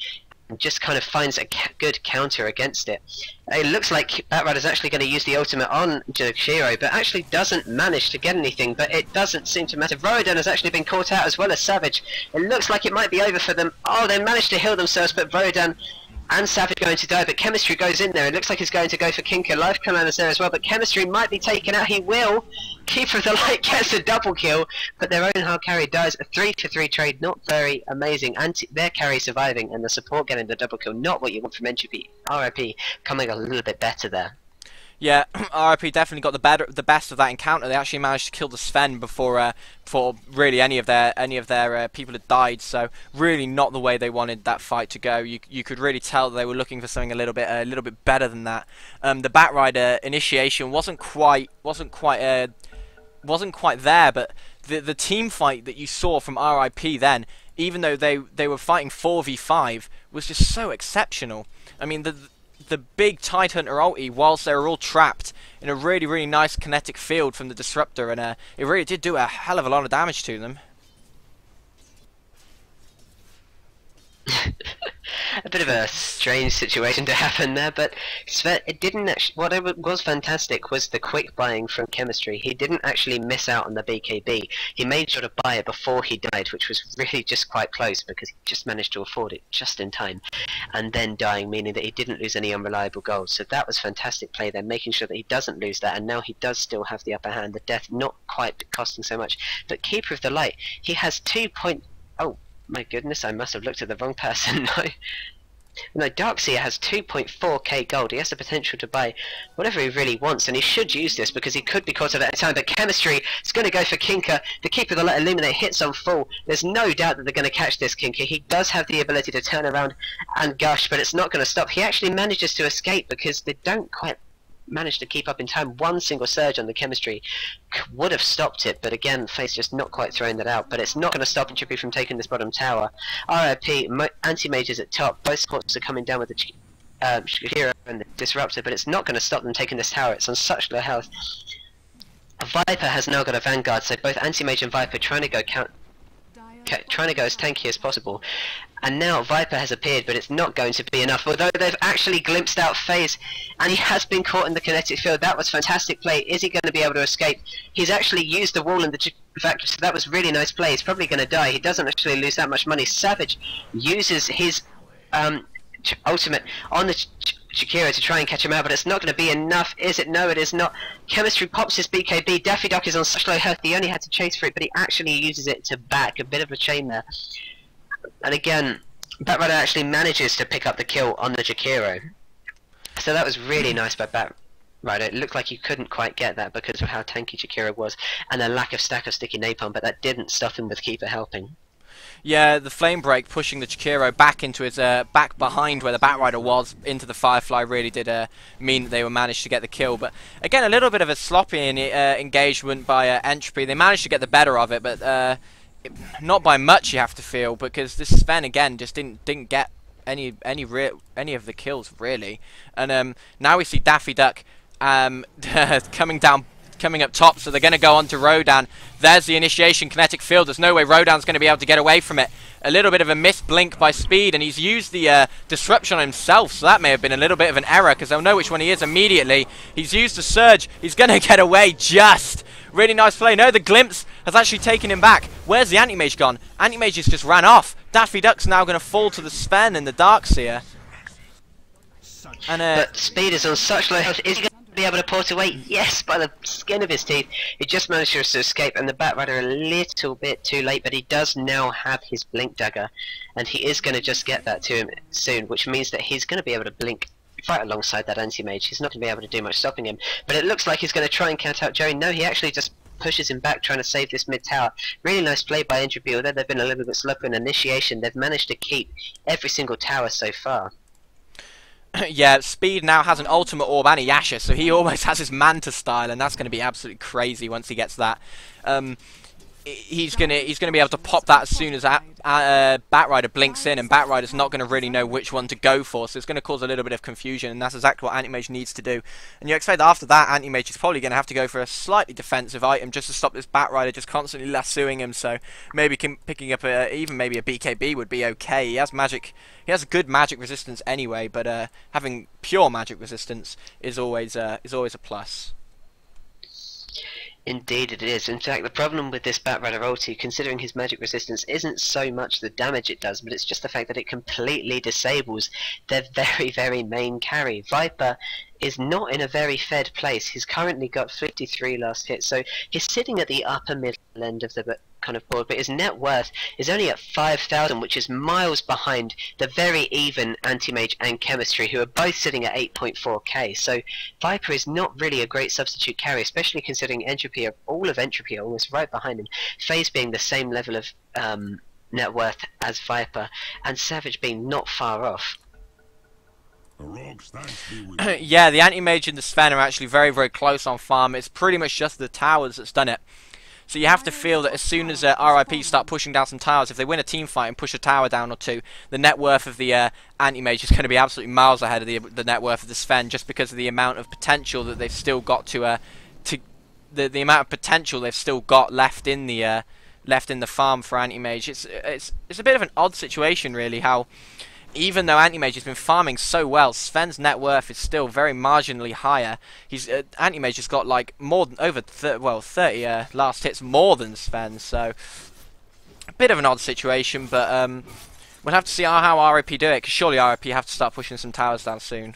and just kind of finds a good counter against it. It looks like Batrider's actually going to use the ultimate on Jakiro, but actually doesn't manage to get anything, but it doesn't seem to matter. Rodan has actually been caught out as well as Savage. It looks like it might be over for them. Oh, they managed to heal themselves, but Rodan and Savage going to die, but Chemistry goes in there. It looks like he's going to go for Kinker. Life Clan is there as well, but Chemistry might be taken out. He will. Keeper of the Light gets a double kill, but their own hard carry dies. A 3-for-3 trade, not very amazing. Their carry surviving and the support getting the double kill, not what you want from Entropy. RIP coming a little bit better there. Yeah, RIP definitely got the best of that encounter. They actually managed to kill the Sven before really any of their people had died. So really not the way they wanted that fight to go. You could really tell they were looking for something a little bit better than that. The Batrider initiation wasn't quite there, but the team fight that you saw from RIP then, even though they were fighting 4v5, was just so exceptional. I mean, the big Tidehunter ulti, whilst they were all trapped in a really, really nice kinetic field from the Disruptor, and it really did do a hell of a lot of damage to them. A bit of a strange situation to happen there, but it didn't actually. What was fantastic was the quick buying from Chemistry. He didn't actually miss out on the BKB. He made sure to buy it before he died, which was really just quite close, because he just managed to afford it just in time, and then dying, meaning that he didn't lose any unreliable goals. So that was fantastic play there, making sure that he doesn't lose that, and now he does still have the upper hand. The death not quite costing so much, but Keeper of the Light, he has 2 point. Oh my goodness, I must have looked at the wrong person. No, Darkseer has 2.4k gold. He has the potential to buy whatever he really wants, and he should use this because he could be caught at any time. But Chemistry is going to go for Kinker. The Keeper of the Light Illuminate hits on full. There's no doubt that they're going to catch this Kinker. He does have the ability to turn around and gush, but it's not going to stop. He actually manages to escape because they don't quite managed to keep up in time. One single surge on the Chemistry would have stopped it, but again, Face just not quite throwing that out. But it's not going to stop Entropy from taking this bottom tower. RIP, Anti-Mages at top, both supports are coming down with the Shakira and the Disruptor, but it's not going to stop them taking this tower. It's on such low health. Viper has now got a Vanguard, so both Anti-Mage and Viper trying to go as tanky as possible. And now Viper has appeared, but it's not going to be enough. Although they've actually glimpsed out FaZe, and he has been caught in the kinetic field. That was fantastic play. Is he going to be able to escape? He's actually used the wall in the factory, so that was really nice play. He's probably going to die. He doesn't actually lose that much money. Savage uses his ultimate on the Shakira to try and catch him out, but it's not going to be enough, is it? No, it is not. Chemistry pops his BKB. Daffy Duck is on such low health, he only had to chase for it, but he actually uses it to back. A bit of a chain there. And again, Batrider actually manages to pick up the kill on the Jakiro. So that was really nice by Batrider. It looked like he couldn't quite get that because of how tanky Jakiro was and the lack of stack of sticky napalm, but that didn't stop him with Keeper helping. Yeah, the flame break pushing the Jakiro back into his back behind where the Batrider was into the Firefly really did mean that they were managed to get the kill. But again, a little bit of a sloppy engagement by Entropy. They managed to get the better of it, but not by much, you have to feel, because this Sven again just didn't get any of the kills really. And now we see Daffy Duck coming up top, so they're going to go on to Rodan. There's the initiation kinetic field. There's no way Rodan's going to be able to get away from it. A little bit of a missed blink by Speed, and he's used the disruption on himself, so that may have been a little bit of an error, because they'll know which one he is immediately. He's used the surge. He's going to get away just. Really nice play. No, the glimpse has actually taken him back. Where's the Anti-Mage gone? Anti-Mage just ran off. Daffy Duck's now going to fall to the Sven and the Darkseer. And But Speed is on such low health. Is he going to be able to port away? Yes, by the skin of his teeth. He just managed to escape, and the Batrider a little bit too late, but he does now have his Blink Dagger, and he is going to just get that to him soon, which means that he's going to be able to blink right alongside that Anti-Mage. He's not going to be able to do much stopping him, but it looks like he's going to try and count out Joey. No, he actually just pushes him back, trying to save this mid tower. Really nice play by Entropy, although they've been a little bit sloppy in initiation. They've managed to keep every single tower so far. Yeah, Speed now has an ultimate orb and a Yasha, so he almost has his Manta style, and that's going to be absolutely crazy once he gets that. He's gonna be able to pop that as soon as Batrider blinks in, and Batrider's not going to really know which one to go for, so it's going to cause a little bit of confusion, and that's exactly what Anti-Mage needs to do. And you expect that after that, Anti-Mage is probably going to have to go for a slightly defensive item just to stop this Batrider just constantly lassoing him. So maybe picking up even maybe a BKB would be okay. He has magic. He has good magic resistance anyway, but having pure magic resistance is always a plus. Indeed it is. In fact, the problem with this Batrider ulti, considering his magic resistance, isn't so much the damage it does, but it's just the fact that it completely disables their very, very main carry. Viper is not in a very fed place. He's currently got 53 last hit, so he's sitting at the upper middle end of the kind of board, but his net worth is only at 5,000, which is miles behind the very even Anti-Mage and Chemistry, who are both sitting at 8.4k. So Viper is not really a great substitute carry, especially considering Entropy, all of Entropy are almost right behind him. FaZe being the same level of net worth as Viper, and Savage being not far off. Yeah, the Anti-Mage and the Sven are actually very, very close on farm. It's pretty much just the towers that's done it. So you have to feel that as soon as RIP start pushing down some towers, if they win a team fight and push a tower down or two, the net worth of the Anti-Mage is going to be absolutely miles ahead of the net worth of the Sven, just because of the amount of potential that they've still got the amount of potential they've still got left in the farm for Anti-Mage. It's a bit of an odd situation, really, how even though Anti-Mage has been farming so well, Sven's net worth is still very marginally higher. Anti-Mage has got like more than 30 last hits more than Sven, so a bit of an odd situation. But we'll have to see how RIP do it, because surely RIP have to start pushing some towers down soon.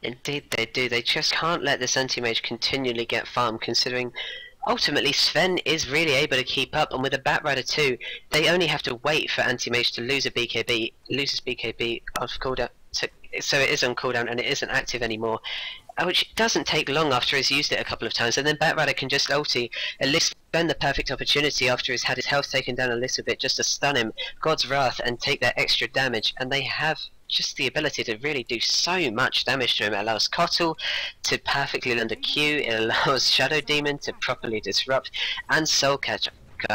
Indeed they do. They just can't let this Anti-Mage continually get farmed, considering ultimately Sven is really able to keep up, and with a Batrider too, they only have to wait for Anti-Mage to lose his BKB off cooldown, so it is on cooldown and it isn't active anymore, which doesn't take long after he's used it a couple of times, and then Batrider can just ulti, at least spend the perfect opportunity after he's had his health taken down a little bit, just to stun him, God's Wrath, and take that extra damage, and they have just the ability to really do so much damage to him. It allows Kotl to perfectly land a Q, it allows Shadow Demon to properly disrupt, and Soul Catcher,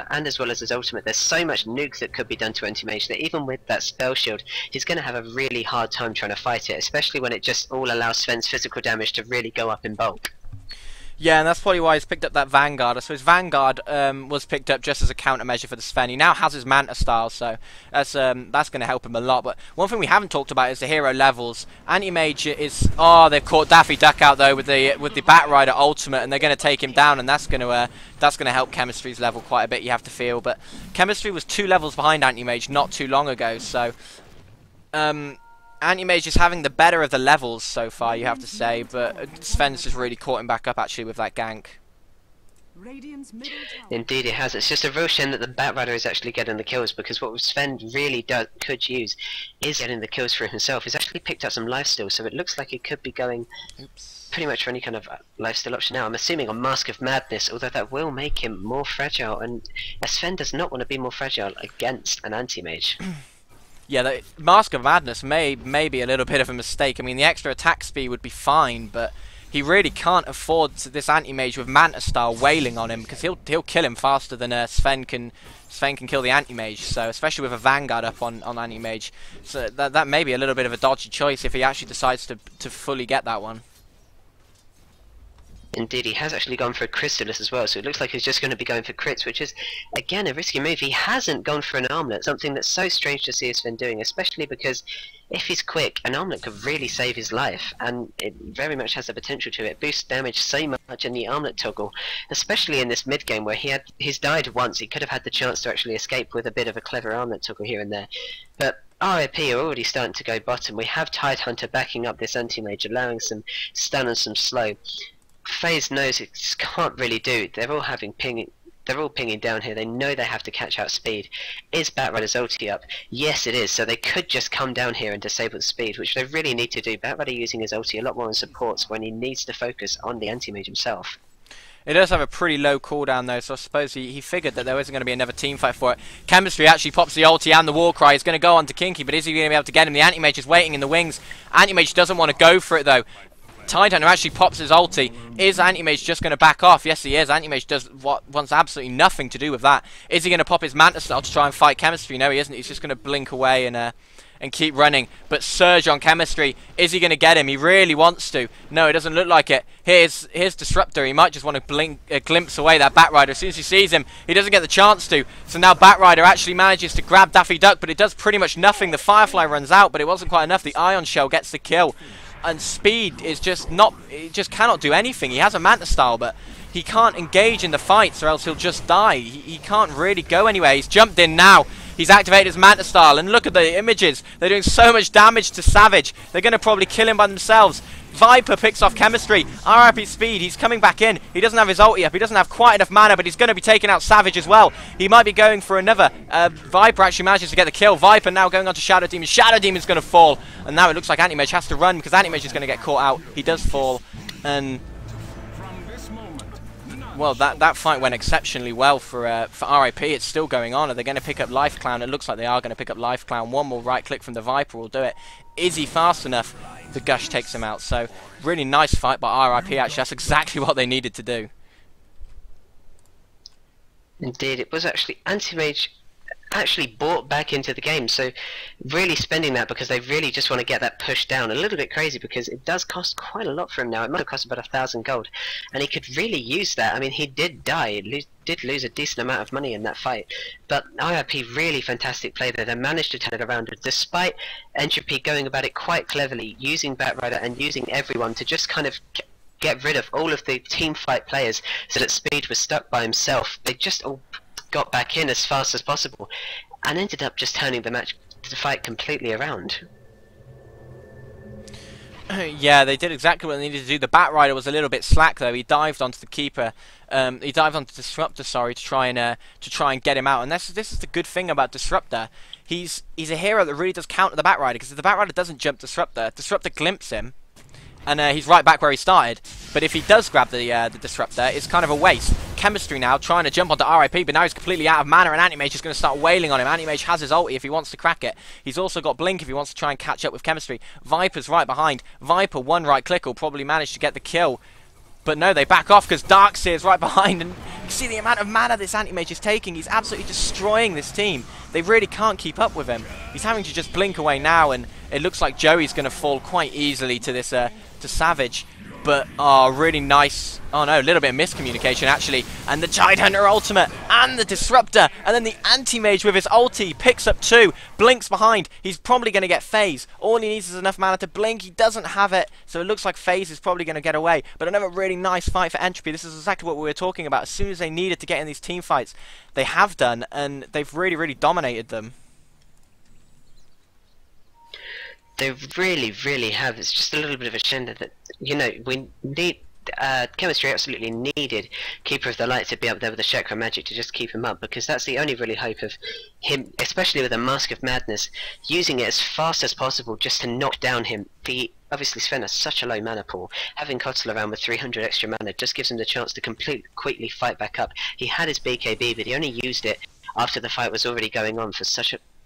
and as well as his ultimate. There's so much nuke that could be done to Anti-Mage that even with that spell shield, he's going to have a really hard time trying to fight it, especially when it just all allows Sven's physical damage to really go up in bulk. Yeah, and that's probably why he's picked up that Vanguard. So his Vanguard was picked up just as a countermeasure for the Sven. He now has his Manta style, so that's going to help him a lot. But one thing we haven't talked about is the hero levels. Anti-Mage is... Oh, they've caught Daffy Duck out though with the Batrider ultimate, and they're going to take him down, and that's going to help Chemistry's level quite a bit, you have to feel. But Chemistry was 2 levels behind Anti-Mage not too long ago, so... Anti-Mage is having the better of the levels so far, you have to say, but Sven's just really caught him back up actually with that gank. Indeed it has. It's just a real shame that the Batrider is actually getting the kills, because what Sven really could use is getting the kills for himself. He's actually picked up some lifesteal, so it looks like he could be going pretty much for any kind of lifesteal option now. I'm assuming on Mask of Madness, although that will make him more fragile, and Sven does not want to be more fragile against an Anti-Mage. Yeah, the Mask of Madness may be a little bit of a mistake. I mean, the extra attack speed would be fine, but he really can't afford this Anti-Mage with Manta style wailing on him, because he'll kill him faster than Sven can kill the Anti-Mage. So especially with a Vanguard up on Anti-Mage, so that may be a little bit of a dodgy choice if he actually decides to fully get that one. Indeed, he has actually gone for a Chrysalis as well, so it looks like he's just going to be going for crits, which is, again, a risky move. He hasn't gone for an armlet, something that's so strange to see Sven doing, especially because if he's quick, an armlet could really save his life, and it very much has the potential to. It boosts damage so much in the armlet toggle, especially in this mid game where he's died once. He could have had the chance to actually escape with a bit of a clever armlet toggle here and there, but RIP are already starting to go bottom. We have Tidehunter backing up this anti-mage, allowing some stun and some slow. FaZe knows it just can't really do. They're all pinging down here. They know they have to catch out speed. Is Batrider's ulti up? Yes, it is. So they could just come down here and disable the speed, which they really need to do. Batrider using his ulti a lot more on supports when he needs to focus on the anti-mage himself. It does have a pretty low cooldown though, so I suppose he figured that there wasn't going to be another team fight for it. Chemistry actually pops the ulti and the Warcry. He's going to go on to Kinky, but is he going to be able to get him? The Anti-Mage is waiting in the wings. Anti-Mage doesn't want to go for it though. Tidehunter actually pops his ulti. Is Anti-Mage just going to back off? Yes, he is. Anti-Mage wants absolutely nothing to do with that. Is he going to pop his Manta Style to try and fight Chemistry? No, he isn't. He's just going to blink away and keep running. But Surge on Chemistry, is he going to get him? He really wants to. No, it doesn't look like it. Here's Disruptor. He might just want to blink, glimpse away that Batrider. As soon as he sees him, he doesn't get the chance to. So now Batrider actually manages to grab Daffy Duck, but it does pretty much nothing. The Firefly runs out, but it wasn't quite enough. The Ion Shell gets the kill. And Speed is just not, he just cannot do anything. He has a Manta Style, but he can't engage in the fights or else he'll just die. He can't really go anywhere. He's jumped in now. He's activated his Manta Style, and look at the images. They're doing so much damage to Savage. They're going to probably kill him by themselves. Viper picks off Chemistry. RIP Speed, he's coming back in. He doesn't have his ulti up. He doesn't have quite enough mana, but he's going to be taking out Savage as well. He might be going for another. Viper actually manages to get the kill. Viper now going on to Shadow Demon. Shadow Demon's going to fall. And now it looks like Anti-Mage has to run because Anti-Mage is going to get caught out. He does fall. And well, that fight went exceptionally well for RIP. It's still going on. Are they going to pick up Life Clown? It looks like they are going to pick up Life Clown. One more right click from the Viper will do it. Is he fast enough? The Gush takes him out. So really nice fight by RIP. Actually, that's exactly what they needed to do. Indeed, it was actually Anti-Mage actually bought back into the game, so really spending that because they really just want to get that push down. A little bit crazy because it does cost quite a lot for him now. It might have cost about 1,000 gold, and he could really use that. I mean, he did die, did lose a decent amount of money in that fight, but RIP really fantastic play there. They managed to turn it around despite Entropy going about it quite cleverly, using Batrider and using everyone to just kind of get rid of all of the team fight players so that Speed was stuck by himself. They just all got back in as fast as possible and ended up just turning the fight completely around. Yeah, they did exactly what they needed to do. The Batrider was a little bit slack though. He dived onto the Keeper. He dived onto Disruptor, sorry, to try and get him out. And this is the good thing about Disruptor. He's a hero that really does counter the Batrider, because if the Batrider doesn't jump Disruptor glimpses him, and he's right back where he started. But if he does grab the Disruptor, it's kind of a waste. Chemistry now trying to jump onto RIP, but now he's completely out of mana, and Anti-Mage is going to start wailing on him. Anti-Mage has his ulti if he wants to crack it. He's also got Blink if he wants to try and catch up with Chemistry. Viper's right behind. Viper, one right click, will probably manage to get the kill. But no, they back off because Darkseer's right behind, and you can see the amount of mana this Anti-Mage is taking. He's absolutely destroying this team. They really can't keep up with him. He's having to just blink away now, and it looks like Joey's going to fall quite easily to this to Savage. But really nice. Oh no, a little bit of miscommunication actually. And the Tidehunter ultimate and the Disruptor, and then the Anti-Mage with his ulti picks up 2, blinks behind. He's probably going to get FaZe. All he needs is enough mana to blink. He doesn't have it, so it looks like FaZe is probably going to get away. But another really nice fight for Entropy. This is exactly what we were talking about. As soon as they needed to get in these team fights, they have done, and they've really dominated them. They really have. It's just a little bit of a shame that, you know, we need Chemistry absolutely needed Keeper of the Light to be up there with the Chakra Magic to just keep him up, because that's the only really hope of him, especially with a Mask of Madness, using it as fast as possible just to knock down him. Obviously Sven has such a low mana pool. Having Kotal around with 300 extra mana just gives him the chance to quickly fight back up. He had his BKB, but he only used it after the fight was already going on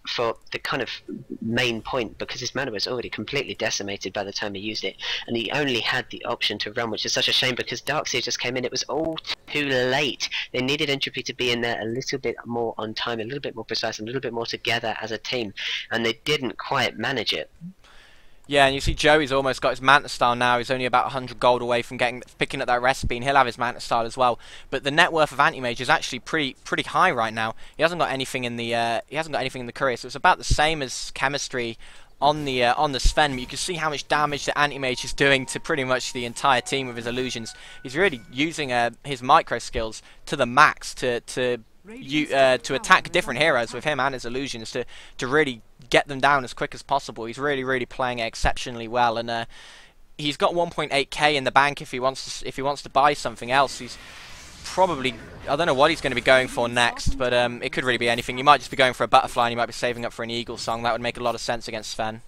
for the kind of main point, because his mana was already completely decimated by the time he used it, and he only had the option to run, which is such a shame because Darkseer just came in. It was all too late. They needed Entropy to be in there a little bit more on time, a little bit more precise, a little bit more together as a team, and they didn't quite manage it. Yeah, and you see Joey's almost got his Manta Style now. He's only about 100 gold away from picking up that recipe, and he'll have his Manta Style as well. But the net worth of Anti-Mage is actually pretty high right now. He hasn't got anything in the courier, so it's about the same as Chemistry on the Sven. But you can see how much damage the Anti-Mage is doing to pretty much the entire team with his illusions. He's really using his micro skills to the max to to attack different heroes with him and his illusions to really get them down as quick as possible. He's really playing it exceptionally well, and he's got 1.8k in the bank if he wants to buy something else. He's probably, I don't know what he's going to be going for next, but it could really be anything. He might just be going for a butterfly, and he might be saving up for an eagle song. That would make a lot of sense against Sven.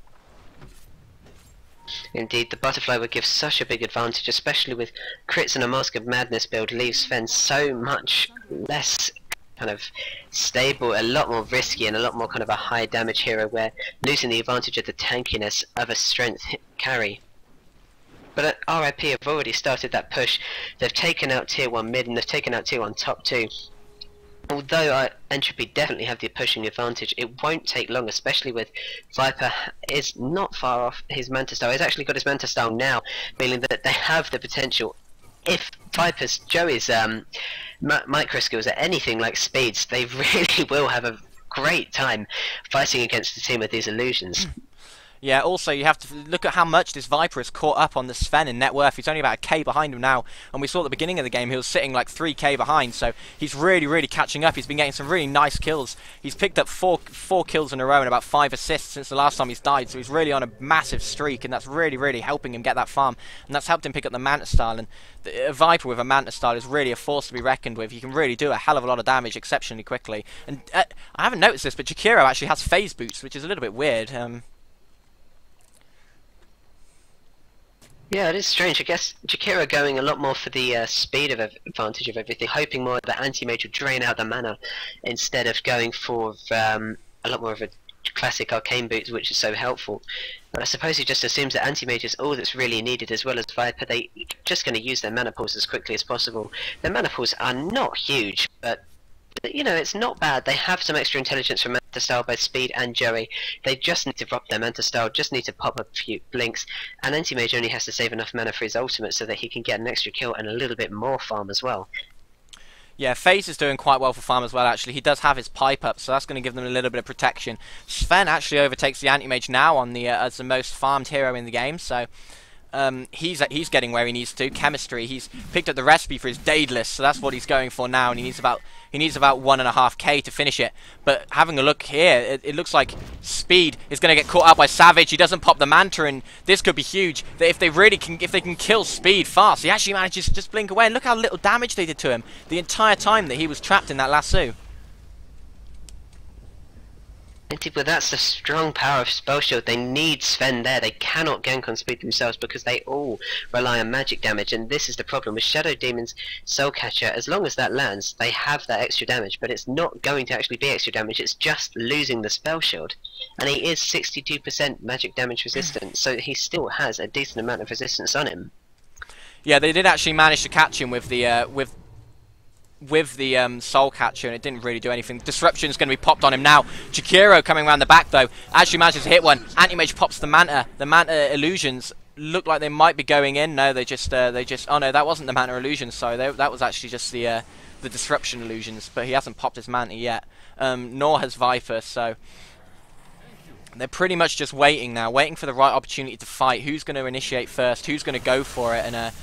Indeed, the butterfly would give such a big advantage, especially with crits and a Mask of Madness build. Leaves Sven so much less kind of stable, a lot more risky, and a lot more kind of a high damage hero, where losing the advantage of the tankiness of a strength carry. But RIP have already started that push. They've taken out tier 1 mid, and they've taken out tier 1 top 2. Although Entropy definitely have the pushing advantage, it won't take long, especially with Viper is not far off his Manta Style. He's actually got his Manta Style now, meaning that they have the potential. If Joey's micro skills are anything like Speed's, they really will have a great time fighting against the team with these illusions. Yeah, also you have to look at how much this Viper has caught up on the Sven in net worth. He's only about a K behind him now, and we saw at the beginning of the game he was sitting like 3k behind, so he's really catching up. He's been getting some really nice kills. He's picked up four kills in a row and about 5 assists since the last time he's died, so he's really on a massive streak, and that's really helping him get that farm, and that's helped him pick up the Manta Style. And a Viper with a Manta Style is really a force to be reckoned with. He can really do a hell of a lot of damage exceptionally quickly. And I haven't noticed this, but Jakiro actually has phase boots, which is a little bit weird. Yeah, it is strange. I guess Jakiro going a lot more for the speed of advantage of everything, hoping more that anti-mage would drain out the mana instead of going for a lot more of a classic arcane boots, which is so helpful. But I suppose he just assumes that anti-mage is all that's really needed, as well as Viper. They're just going to use their mana pools as quickly as possible. Their mana pools are not huge, but you know, it's not bad. They have some extra intelligence from Manta Style, both Speed and Joey. They just need to drop their Manta Style, just need to pop a few blinks, and Anti-Mage only has to save enough mana for his ultimate so that he can get an extra kill and a little bit more farm as well. Yeah, FaZe is doing quite well for farm as well, actually. He does have his pipe up, so that's going to give them a little bit of protection. Sven actually overtakes the Anti-Mage now on the as the most farmed hero in the game, so he's getting where he needs to. Chemistry, he's picked up the recipe for his Daedalus, so that's what he's going for now, and he needs about 1.5k to finish it. But having a look here, it looks like Speed is going to get caught out by Savage. He doesn't pop the Manta, and this could be huge. If they can kill Speed fast, he actually manages to just blink away. And look how little damage they did to him the entire time that he was trapped in that lasso. Indeed, but that's the strong power of Spell Shield. They need Sven there. They cannot gank on Speed themselves because they all rely on magic damage, and this is the problem with Shadow Demon's Soul Catcher. As long as that lands, they have that extra damage, but it's not going to actually be extra damage. It's just losing the Spell Shield, and he is 62% magic damage resistant, so he still has a decent amount of resistance on him. Yeah, they did actually manage to catch him with the Soul Catcher, and it didn't really do anything. Disruption's going to be popped on him now. Jakiro coming around the back though, actually manages to hit one. Anti-Mage pops the Manta. The Manta illusions look like they might be going in. No, they just oh no, that wasn't the Manta illusions, sorry, that was actually just the disruption illusions, but he hasn't popped his Manta yet. Nor has Viper, so they're pretty much just waiting now, waiting for the right opportunity to fight. Who's going to initiate first? Who's going to go for it? And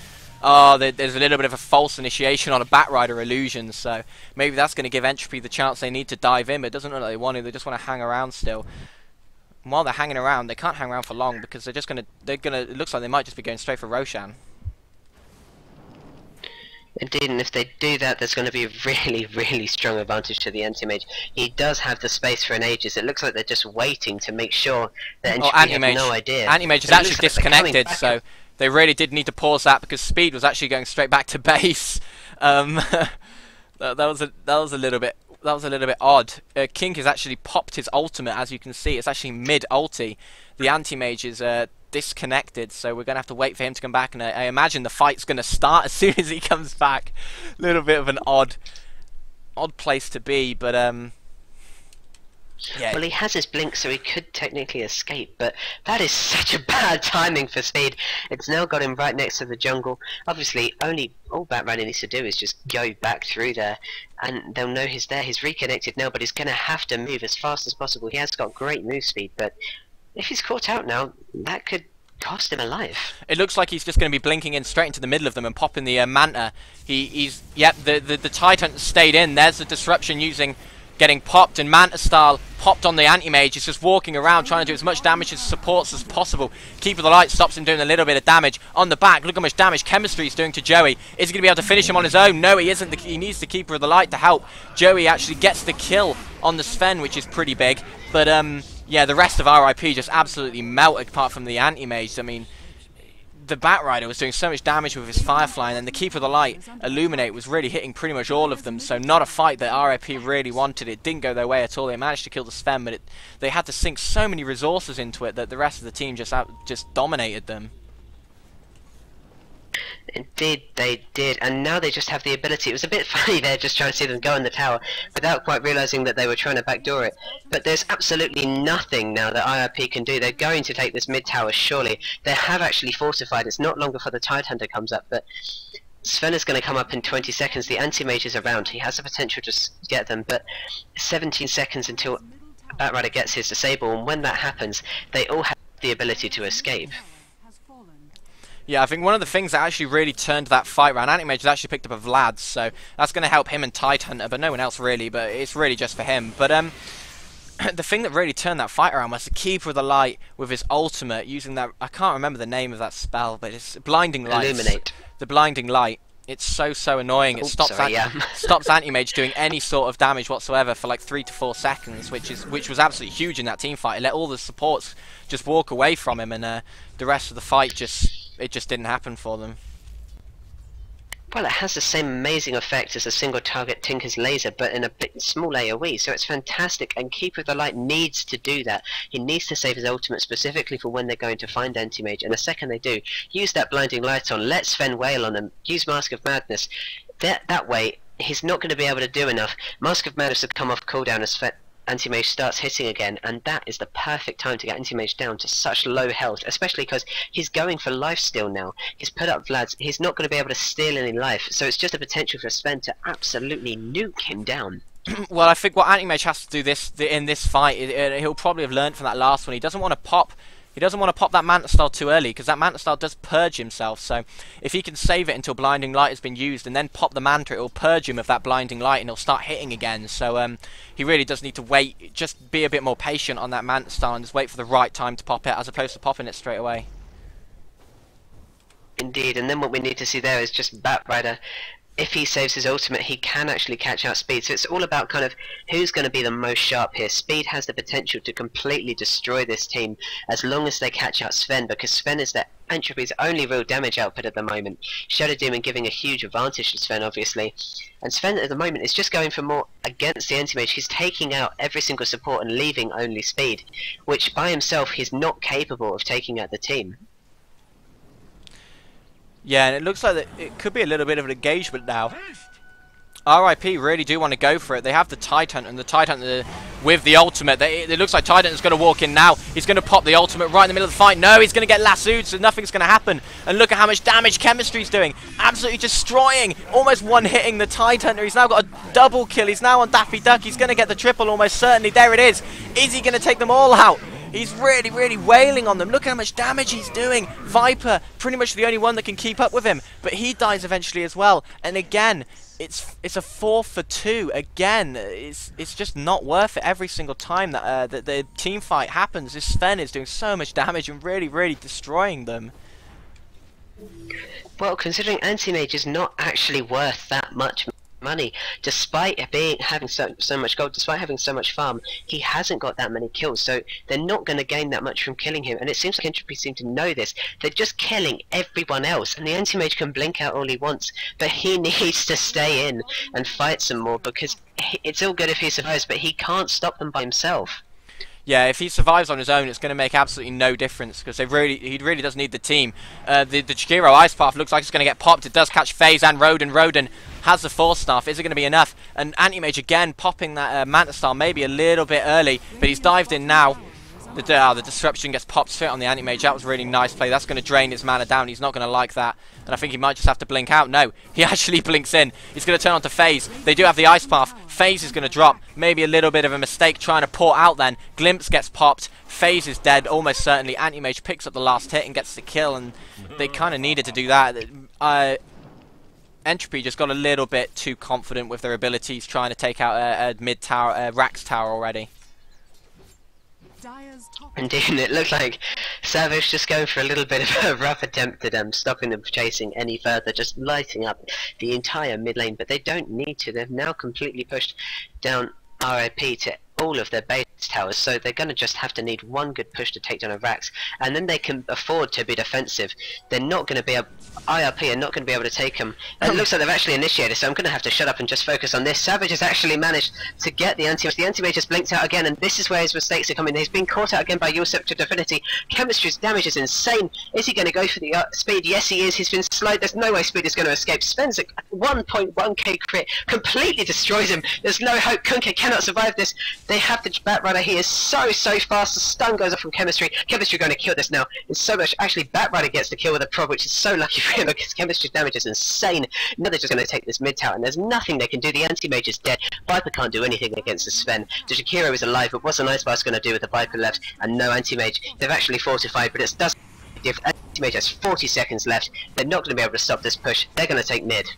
oh, there's a little bit of a false initiation on a Batrider illusion, so maybe that's going to give Entropy the chance they need to dive in, but it doesn't look like they want to. They just want to hang around still. And while they're hanging around, they can't hang around for long because it looks like they might just be going straight for Roshan. Indeed, and if they do that, there's going to be a really strong advantage to the Anti-Mage. He does have the space for an Aegis. It looks like they're just waiting to make sure that Entropy have no idea. Anti-Mage is actually disconnected, so they really did need to pause that because Speed was actually going straight back to base. that was a little bit odd. Kink has actually popped his ultimate, as you can see. It's actually mid ulti. The Anti-Mage is disconnected, so we're gonna have to wait for him to come back, and I imagine the fight's gonna start as soon as he comes back. A little bit of an odd place to be, but yeah. Well, he has his blink, so he could technically escape, but that is such a bad timing for Speed. It's now got him right next to the jungle. Obviously, all Batrider needs to do is just go back through there, and they'll know he's there. He's reconnected now, but he's going to have to move as fast as possible. He has got great move speed, but if he's caught out now, that could cost him a life. It looks like he's just going to be blinking in straight into the middle of them and popping the Manta. Yep, the Titan stayed in. There's the disruption getting popped, and Manta style popped on the anti-mage. He's just walking around trying to do as much damage to supports as possible. Keeper of the Light stops him doing a little bit of damage. On the back, look how much damage Chemistry is doing to Joey. Is he going to be able to finish him on his own? No, he isn't. He needs the Keeper of the Light to help. Joey actually gets the kill on the Sven, which is pretty big. But, yeah, the rest of RIP just absolutely melted apart from the anti-mage. I mean, the Batrider was doing so much damage with his Firefly, and then the Keeper of the Light, Illuminate, was really hitting pretty much all of them, so not a fight that RIP really wanted. It didn't go their way at all. They managed to kill the Sven, but they had to sink so many resources into it that the rest of the team just dominated them. Indeed, they did, and now they just have the ability. It was a bit funny there, just trying to see them go in the tower without quite realising that they were trying to backdoor it. But there's absolutely nothing now that IRP can do. They're going to take this mid tower, surely. They have actually fortified. It's not long before the Tidehunter comes up, but Sven is going to come up in 20 seconds. The anti-mage is around. He has the potential to get them, but 17 seconds until Batrider gets his disable, and when that happens, they all have the ability to escape. Yeah, I think one of the things that actually really turned that fight around, Anti-Mage has actually picked up a Vlad, so that's going to help him and Tidehunter, but no one else really, but it's really just for him. But the thing that really turned that fight around was the Keeper of the Light with his ultimate, using that, I can't remember the name of that spell, but it's Blinding Light. Illuminate. The Blinding Light. It's so annoying. It stops stops Anti-Mage doing any sort of damage whatsoever for like 3 to 4 seconds, which was absolutely huge in that team fight. It let all the supports just walk away from him, and the rest of the fight it just didn't happen for them. Well, it has the same amazing effect as a single target Tinker's laser, but in a bit small AoE, so it's fantastic, and Keeper of the Light needs to do that. He needs to save his ultimate specifically for when they're going to find Anti-Mage, and the second they do, use that Blinding Light on, let Sven wail on them, use Mask of Madness. That way, he's not going to be able to do enough. Mask of Madness will come off cooldown as Anti-Mage starts hitting again, and that is the perfect time to get Anti-Mage down to such low health, especially because he's going for life steal now. He's put up Vlad's, he's not going to be able to steal any life, so it's just a potential for Sven to absolutely nuke him down. Well, I think what Anti-Mage has to do in this fight, he'll probably have learned from that last one. He doesn't want to pop that Manta Style too early, because that Manta Style does purge himself, so if he can save it until Blinding Light has been used and then pop the Manta, it will purge him of that Blinding Light and he'll start hitting again. So he really does need to wait, just be a bit more patient on that Manta Style and just wait for the right time to pop it, as opposed to popping it straight away. Indeed, and then what we need to see there is just Batrider. If he saves his ultimate, he can actually catch out Speed. So it's all about kind of who's going to be the most sharp here. Speed has the potential to completely destroy this team as long as they catch out Sven, because Sven is their Entropy's only real damage output at the moment. Shadow Demon giving a huge advantage to Sven, obviously. And Sven at the moment is just going for more against the Anti-Mage. He's taking out every single support and leaving only Speed, which by himself he's not capable of taking out the team. Yeah, and it looks like it could be a little bit of an engagement now. RIP really do want to go for it. They have the Tidehunter, and the Tidehunter with the ultimate. It looks like Tidehunter's going to walk in now. He's going to pop the ultimate right in the middle of the fight. No, he's going to get lassoed, so nothing's going to happen. And look at how much damage Chemistry's doing. Absolutely destroying, almost one-hitting the Tidehunter. He's now got a double kill. He's now on Daffy Duck. He's going to get the triple almost certainly. There it is. Is he going to take them all out? He's really wailing on them. Look how much damage he's doing. Viper, pretty much the only one that can keep up with him. But he dies eventually as well. And again, it's a 4 for 2. Again, it's just not worth it every single time that the team fight happens. This Sven is doing so much damage and really destroying them. Well, considering Anti-Mage is not actually worth that much money, despite having so much gold, despite having so much farm, he hasn't got that many kills, so they're not going to gain that much from killing him. And it seems like Entropy seem to know this. They're just killing everyone else, and the Anti-Mage can blink out all he wants, but he needs to stay in and fight some more, because it's all good if he survives, but he can't stop them by himself. Yeah, if he survives on his own, it's going to make absolutely no difference, because he really does need the team. The Chikiro Ice Path looks like it's going to get popped. It does catch FaZe and Roden. Roden has the Force Staff. Is it going to be enough? And Anti-Mage again popping that Manta Star maybe a little bit early, but he's dived in now. The disruption gets popped straight on the anti-mage. That was really nice play. That's going to drain his mana down. He's not going to like that. And I think he might just have to blink out. No, he actually blinks in. He's going to turn on to FaZe. They do have the Ice Path. FaZe is going to drop. Maybe a little bit of a mistake trying to port out then. Glimpse gets popped. FaZe is dead, almost certainly. Anti-mage picks up the last hit and gets the kill. And they kind of needed to do that. Entropy just got a little bit too confident with their abilities trying to take out a mid-tower, Rax tower already. Indeed, it looked like Savage just going for a little bit of a rough attempt at stopping them chasing any further, just lighting up the entire mid lane, but they don't need to. They've now completely pushed down RIP to all of their base towers, so they're going to just have to need one good push to take down a Rax, and then they can afford to be defensive. They're not going to be able, IRP are not going to be able to take them. And it looks like they've actually initiated, so I'm going to have to shut up and just focus on this. Savage has actually managed to get the anti-mage. The anti-mage has blinked out again, and this is where his mistakes are coming. He's been caught out again by Yosef to Divinity. Chemistry's damage is insane. Is he going to go for the speed? Yes, he is. He's been slowed. There's no way speed is going to escape. Sven's at 1.1k crit completely destroys him. There's no hope. Kunke cannot survive this. They have the Batrider. He is so fast. The stun goes off from Chemistry. Chemistry going to kill this now. It's so much. Actually, Batrider gets the kill with a prob, which is so lucky for him because Chemistry's damage is insane. Now they're just going to take this mid tower, and there's nothing they can do. The anti-mage is dead. Viper can't do anything against the Sven. The Jakiro is alive, but what's the Ice Path going to do with the Viper left and no anti-mage? They've actually fortified, but it doesn't give. Anti-mage has 40 seconds left. They're not going to be able to stop this push. They're going to take mid.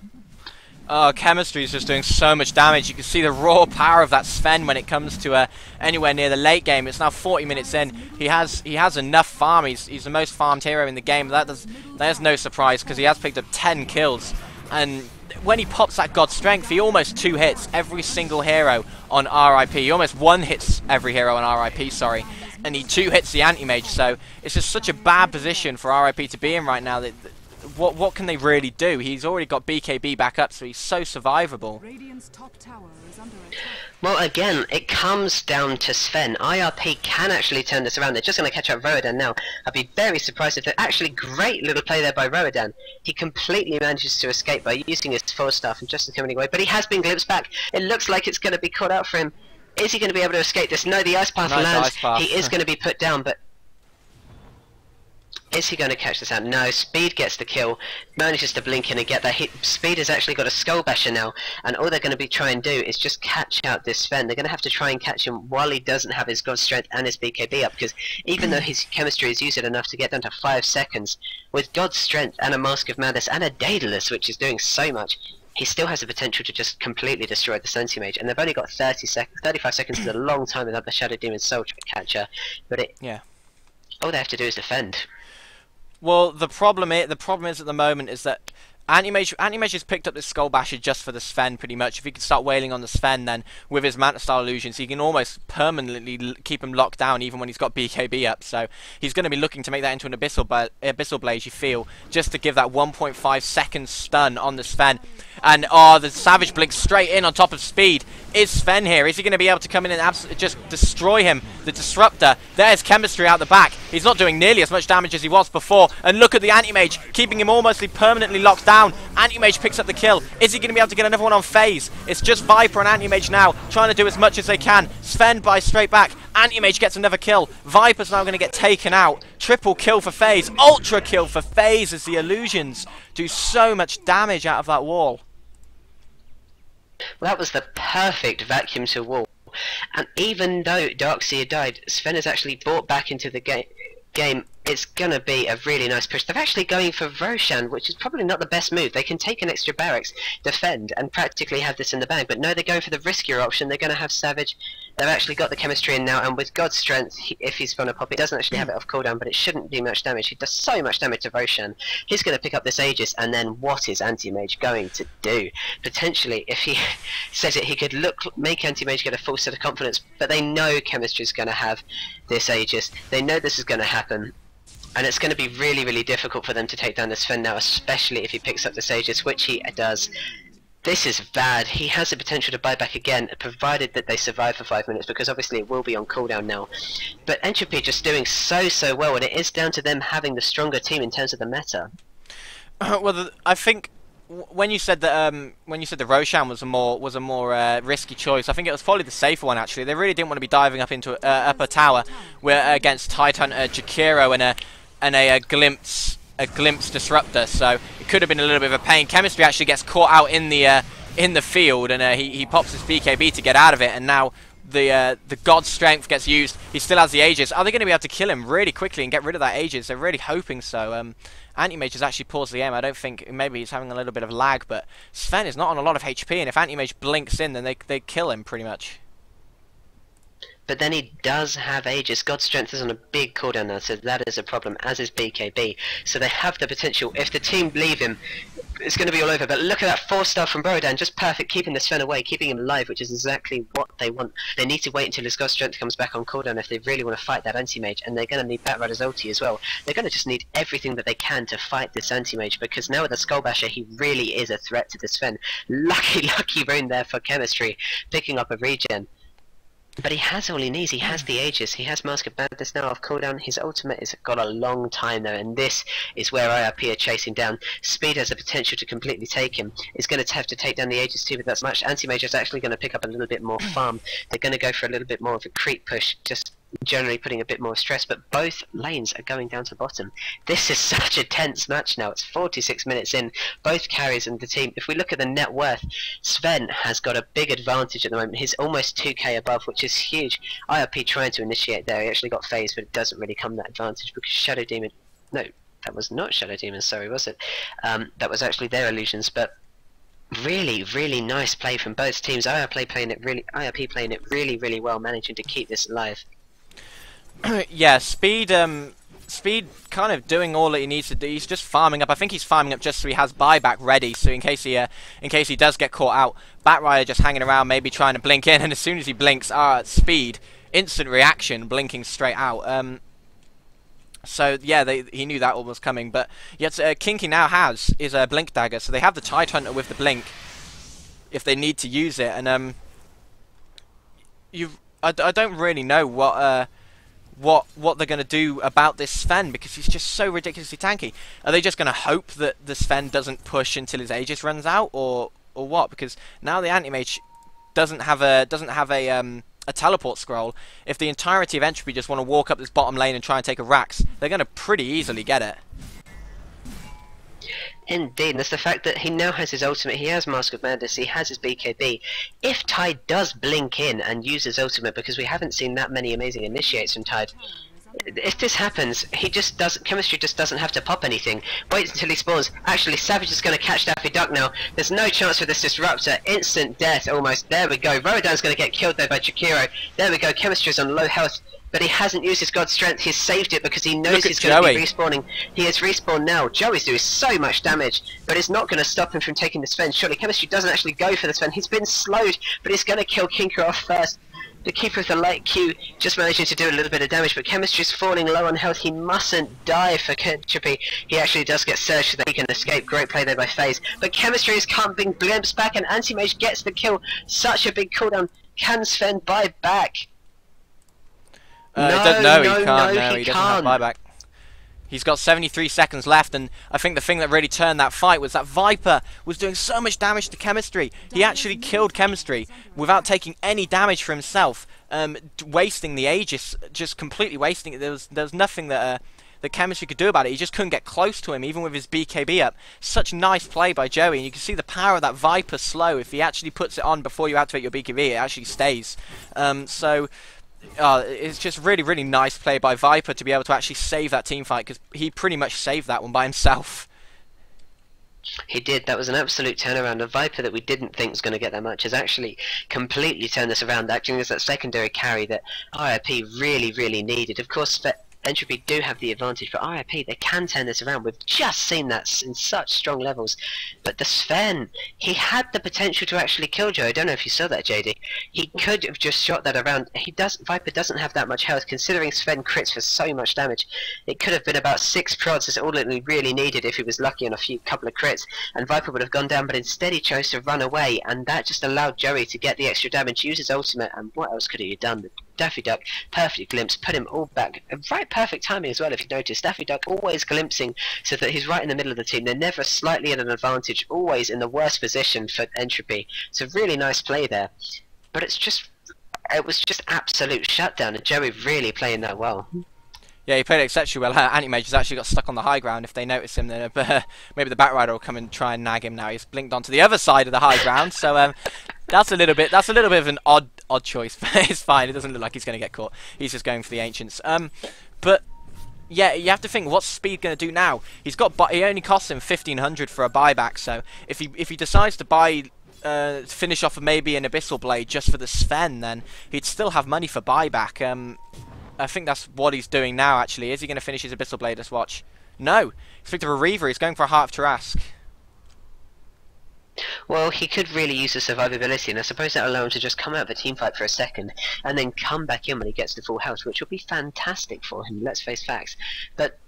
Oh, Chemistry is just doing so much damage. You can see the raw power of that Sven when it comes to anywhere near the late game. It's now 40 minutes in. He has enough farm. He's the most farmed hero in the game. There's no surprise because he has picked up 10 kills. And when he pops that God Strength, he almost 2 hits every single hero on RIP. He almost 1 hits every hero on RIP, sorry. And he 2 hits the anti-mage. So it's just such a bad position for RIP to be in right now. What can they really do? He's already got BKB back up, so he's so survivable. Well, again, it comes down to Sven. IRP can actually turn this around. They're just going to catch up Rodan now. I'd be very surprised if they're actually great little play there by Rodan. He completely manages to escape by using his 4-staff and just coming away, but he has been glimpsed back. It looks like it's going to be caught out for him. Is he going to be able to escape this? No, the Ice Path lands. Ice Path. He is going to be put down, but is he going to catch this out? No, Speed gets the kill, manages to blink in and get that hit. Speed has actually got a Skull Basher now, and all they're going to be trying to do is just catch out this Sven. They're going to have to try and catch him while he doesn't have his God Strength and his BKB up, because even though his Chemistry has used it enough to get down to 5 seconds, with God Strength and a Mask of Madness and a Daedalus, which is doing so much, he still has the potential to just completely destroy the Anti-Mage, and they've only got 35 seconds is a long time without the Shadow Demon Soul Catcher, but all they have to do is defend. Well, the problem is at the moment is that Anti-Mage has picked up this Skull Basher just for the Sven, pretty much. If he can start wailing on the Sven, then with his Manta Style Illusions, he can almost permanently keep him locked down, even when he's got BKB up. So he's going to be looking to make that into an Abyssal Blaze, you feel, just to give that 1.5 second stun on the Sven. And the Savage blinks straight in on top of Speed. Is Sven here? Is he going to be able to come in and just destroy him? The Disruptor. There's Chemistry out the back. He's not doing nearly as much damage as he was before. And look at the Anti-Mage, keeping him almost permanently locked down. Anti-Mage picks up the kill. Is he going to be able to get another one on FaZe? It's just Viper and Anti-Mage now, trying to do as much as they can. Sven buys straight back. Anti-Mage gets another kill. Viper's now going to get taken out. Triple kill for FaZe. Ultra kill for FaZe as the Illusions do so much damage out of that wall. Well, that was the perfect vacuum to wall. And even though Darkseer died, Sven is actually brought back into the game. It's going to be a really nice push. They're actually going for Roshan, which is probably not the best move. They can take an extra barracks, defend, and practically have this in the bag. But no, they're going for the riskier option. They're going to have Savage. They've actually got the Chemistry in now, and with God's Strength, if he's going to pop it, doesn't actually have it off cooldown, but it shouldn't do much damage. He does so much damage to Roshan. He's going to pick up this Aegis, and then what is Anti-Mage going to do? Potentially, if he says it, he could make Anti-Mage get a full set of confidence, but they know Chemistry is going to have this Aegis. They know this is going to happen. And it's going to be really, really difficult for them to take down this Sven now, especially if he picks up the Aegis, which he does. This is bad. He has the potential to buy back again, provided that they survive for 5 minutes, because obviously it will be on cooldown now. But Entropy just doing so well, and it is down to them having the stronger team in terms of the meta. Well, I think when you said that the Roshan was a more risky choice, I think it was probably the safer one actually. They really didn't want to be diving up into upper tower where against Tidehunter, Jakiro, and a glimpse disruptor. So it could have been a little bit of a pain. Chemistry actually gets caught out in the field, and he pops his BKB to get out of it, and now the God's Strength gets used. He still has the Aegis. Are they going to be able to kill him really quickly and get rid of that Aegis? They're really hoping so. Anti-Mage has actually paused the aim. I don't think, maybe he's having a little bit of lag, but Sven is not on a lot of HP, and if Anti-Mage blinks in, then they kill him pretty much. But then he does have Aegis. God's Strength is on a big cooldown now, so that is a problem, as is BKB. So they have the potential, if the team leave him, it's going to be all over. But look at that 4-star from Borodan, just perfect, keeping the Sven away, keeping him alive, which is exactly what they want. They need to wait until his God's Strength comes back on cooldown if they really want to fight that anti-mage, and they're going to need Batrider's ulti as well. They're going to just need everything that they can to fight this anti-mage, because now with the Skull Basher, he really is a threat to the Sven. Lucky rune there for Chemistry, picking up a regen. But he has all he needs. He has the Aegis. He has Mask of Madness now off cooldown. His ultimate has got a long time though, and this is where IRP are chasing down. Speed has the potential to completely take him. He's going to have to take down the Aegis too, but that's much. Anti-Mage is actually going to pick up a little bit more farm. They're going to go for a little bit more of a creep push, just generally putting a bit more stress, but both lanes are going down to bottom. This is such a tense match now. It's 46 minutes in, both carries in the team. If we look at the net worth, Sven has got a big advantage at the moment. He's almost 2k above, which is huge. IRP trying to initiate there. He actually got phased, but it doesn't really come that advantage because Shadow Demon... No, that was not Shadow Demon, sorry, was it? That was actually their illusions, but really nice play from both teams. IRP playing it really well, managing to keep this alive. Yeah, Speed kind of doing all that he needs to do. He's just farming up. I think he's farming up just so he has buyback ready, so in case he does get caught out, Batrider just hanging around, maybe trying to blink in, and as soon as he blinks, Speed, instant reaction, blinking straight out. So yeah, he knew that one was coming, but yet Kinky now has his blink dagger, so they have the Tidehunter with the blink if they need to use it, and I don't really know what they're going to do about this Sven, because he's just so ridiculously tanky. Are they just going to hope that the Sven doesn't push until his Aegis runs out, or what? Because now the anti-mage doesn't have a teleport scroll. If the entirety of Entropy just want to walk up this bottom lane and try and take a Rax, they're going to pretty easily get it. Indeed, and that's the fact that he now has his ultimate, he has Mask of Madness, he has his BKB. If Tide does blink in and use his ultimate, because we haven't seen that many amazing initiates from Tide, if this happens, Chemistry just doesn't have to pop anything. Waits until he spawns. Actually, Savage is going to catch Daffy Duck now. There's no chance for this Disruptor. Instant death almost. There we go. Rodan's going to get killed though by Jakiro. There we go. Chemistry's on low health. But he hasn't used his God's Strength. He's saved it because he knows he's going to be respawning. He is respawned now. Joey's doing so much damage, but it's not going to stop him from taking the Sven. Surely Chemistry doesn't actually go for the Sven. He's been slowed, but he's going to kill Kinker off first. The Keeper with the light Q just managing to do a little bit of damage, but Chemistry's falling low on health. He mustn't die for Entropy. He actually does get surged so that he can escape. Great play there by FaZe. But Chemistry is being glimpsed back, and Anti-Mage gets the kill. Such a big cooldown. Can Sven buy back? He can't. No, he doesn't have buyback. He's got 73 seconds left, and I think the thing that really turned that fight was that Viper was doing so much damage to Chemistry. He actually killed Chemistry without taking any damage for himself, wasting the Aegis, just completely wasting it. There was nothing that Chemistry could do about it. He just couldn't get close to him, even with his BKB up. Such nice play by Joey, and you can see the power of that Viper slow. If he actually puts it on before you activate your BKB, it actually stays. It's just really nice play by Viper to be able to actually save that team fight, because he pretty much saved that one by himself. He did. That was an absolute turnaround. A Viper that we didn't think was going to get that much has actually completely turned this around, acting as that secondary carry that IRP really needed. Of course, Entropy do have the advantage, but IRP, they can turn this around. We've just seen that in such strong levels. But the Sven, he had the potential to actually kill Joe. I don't know if you saw that, JD. He could have just shot that around. Viper doesn't have that much health, considering Sven crits for so much damage. It could have been about 6 prods. That's all that he really needed if he was lucky on a couple of crits, and Viper would have gone down, but instead he chose to run away, and that just allowed Joey to get the extra damage, use his ultimate, and what else could he have done? Daffy Duck perfectly glimpsed, put him all back. Right, perfect timing as well, if you notice. Daffy Duck always glimpsing so that he's right in the middle of the team. They're never slightly at an advantage, always in the worst position for Entropy. It's a really nice play there. But it was just absolute shutdown, and Joey really playing that well. Yeah, he played it exceptionally well. Anti-Mage has actually got stuck on the high ground. If they notice him, then maybe the Batrider will come and try and nag him now. He's blinked onto the other side of the high ground, so that's a little bit of an odd choice. It's fine. It doesn't look like he's going to get caught. He's just going for the Ancients. But yeah, you have to think, what's Speed going to do now? He only costs him 1,500 for a buyback. So if he decides to buy. Finish off maybe an Abyssal Blade just for the Sven, then he'd still have money for buyback. I think that's what he's doing now, actually. Is he going to finish his Abyssal Blade? Let's watch. No. He's picked up a Reaver. He's going for a Heart of Tarrasque. Well, he could really use the survivability, and I suppose that'll allow him to just come out of a teamfight for a second, and then come back in when he gets to full health, which will be fantastic for him, let's face facts. But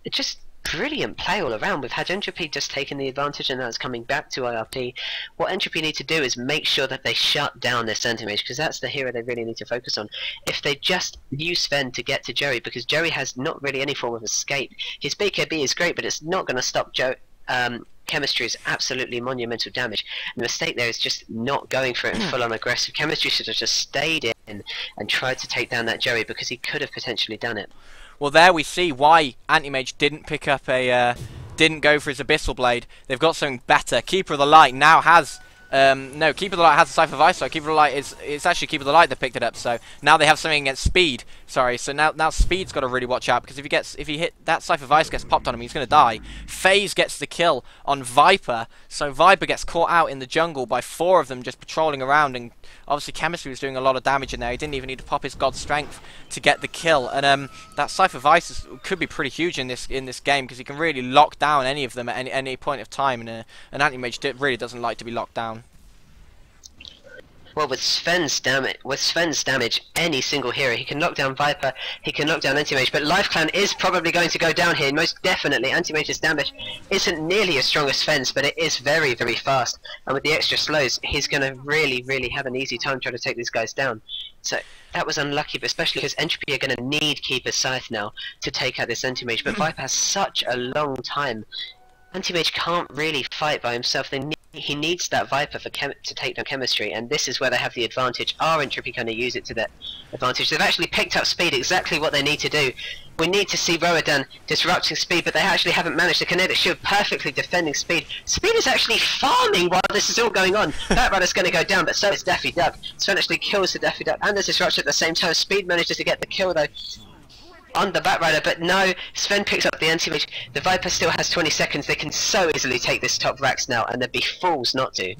it just... brilliant play all around. We've had Entropy just taking the advantage, and that's coming back to IRP. What Entropy need to do is make sure that they shut down this Centimage, because that's the hero they really need to focus on. If they just use Sven to get to Joey, because Joey has not really any form of escape. His BKB is great, but it's not going to stop Chemistry is absolutely monumental damage. And the mistake there is just not going for it full on aggressive. Chemistry should have just stayed in and tried to take down that Joey, because he could have potentially done it. Well, there we see why Anti-Mage didn't pick up didn't go for his Abyssal Blade. They've got something better. Keeper of the Light now has, no, Keeper of the Light has a Cypher of Ice, so Keeper of the Light it's actually Keeper of the Light that picked it up, so now they have something against Speed. Sorry, so now Speed's got to really watch out, because if he hit that Cypher of Ice gets popped on him, he's going to die. FaZe gets the kill on Viper, so Viper gets caught out in the jungle by 4 of them just patrolling around, and obviously Chemistry was doing a lot of damage in there. He didn't even need to pop his God Strength to get the kill, and that Cypher of Ice could be pretty huge in this game, because he can really lock down any of them at any point of time, and an Anti-Mage really doesn't like to be locked down. Well, with Sven's damage, any single hero, he can knock down Viper, he can knock down Anti-Mage, but Life Clan is probably going to go down here, most definitely. Anti-Mage's damage isn't nearly as strong as Sven's, but it is very, very fast, and with the extra slows, he's going to really, really have an easy time trying to take these guys down. So that was unlucky, but especially because Entropy are going to need Keeper's Scythe now to take out this Anti-Mage, but Viper has such a long time. Anti-Mage can't really fight by himself. He needs that Viper to take down Chemistry, and this is where they have the advantage. Are Entropy going to use it to their advantage? They've actually picked up Speed, exactly what they need to do. We need to see Roadan disrupting Speed, but they actually haven't managed to connect the shield perfectly, defending Speed. Speed is actually farming while this is all going on. Batrider's going to go down, but so is Daffy Duck. Sven actually kills the Daffy Duck and the disruption at the same time. Speed manages to get the kill though on the Batrider, but no, Sven picks up the Anti-Mage. The Viper still has 20 seconds. They can so easily take this top Rax now, and they'd be fools not to.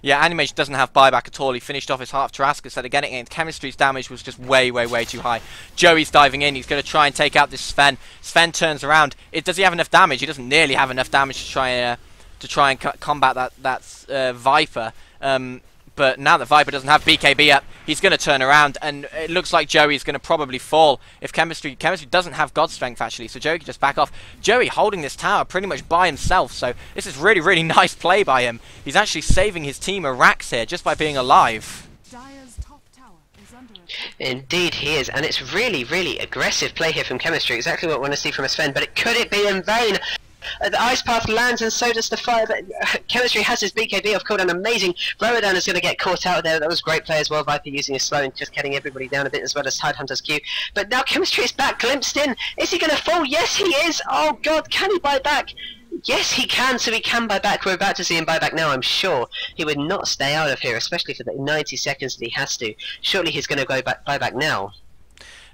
Yeah, Anti-Mage doesn't have buyback at all. He finished off his Heart of Tarrasque instead of getting it. Chemistry's damage was just way, way, way too high. Joey's diving in. He's going to try and take out this Sven. Sven turns around. Does he have enough damage? He doesn't nearly have enough damage to try and combat that Viper. But now that Viper doesn't have BKB up, he's going to turn around, and it looks like Joey's going to probably fall if Chemistry doesn't have God Strength, actually, so Joey can just back off. Joey holding this tower pretty much by himself, so this is really, really nice play by him. He's actually saving his team a Rax here just by being alive. Indeed he is, and it's really, really aggressive play here from Chemistry, exactly what we want to see from a Sven, but could it be in vain? The Ice Path lands and so does the fire, but Chemistry has his BKB off cooldown, amazing. Roadan is going to get caught out there. That was great play as well. Viper using his slow and just getting everybody down a bit, as well as Tidehunter's Q. But now Chemistry is back, glimpsed in. Is he going to fall? Yes, he is. Oh god, can he buy back? Yes, he can, so he can buy back. We're about to see him buy back now, I'm sure. He would not stay out of here, especially for the 90 seconds that he has to. Surely he's going to go buy back now.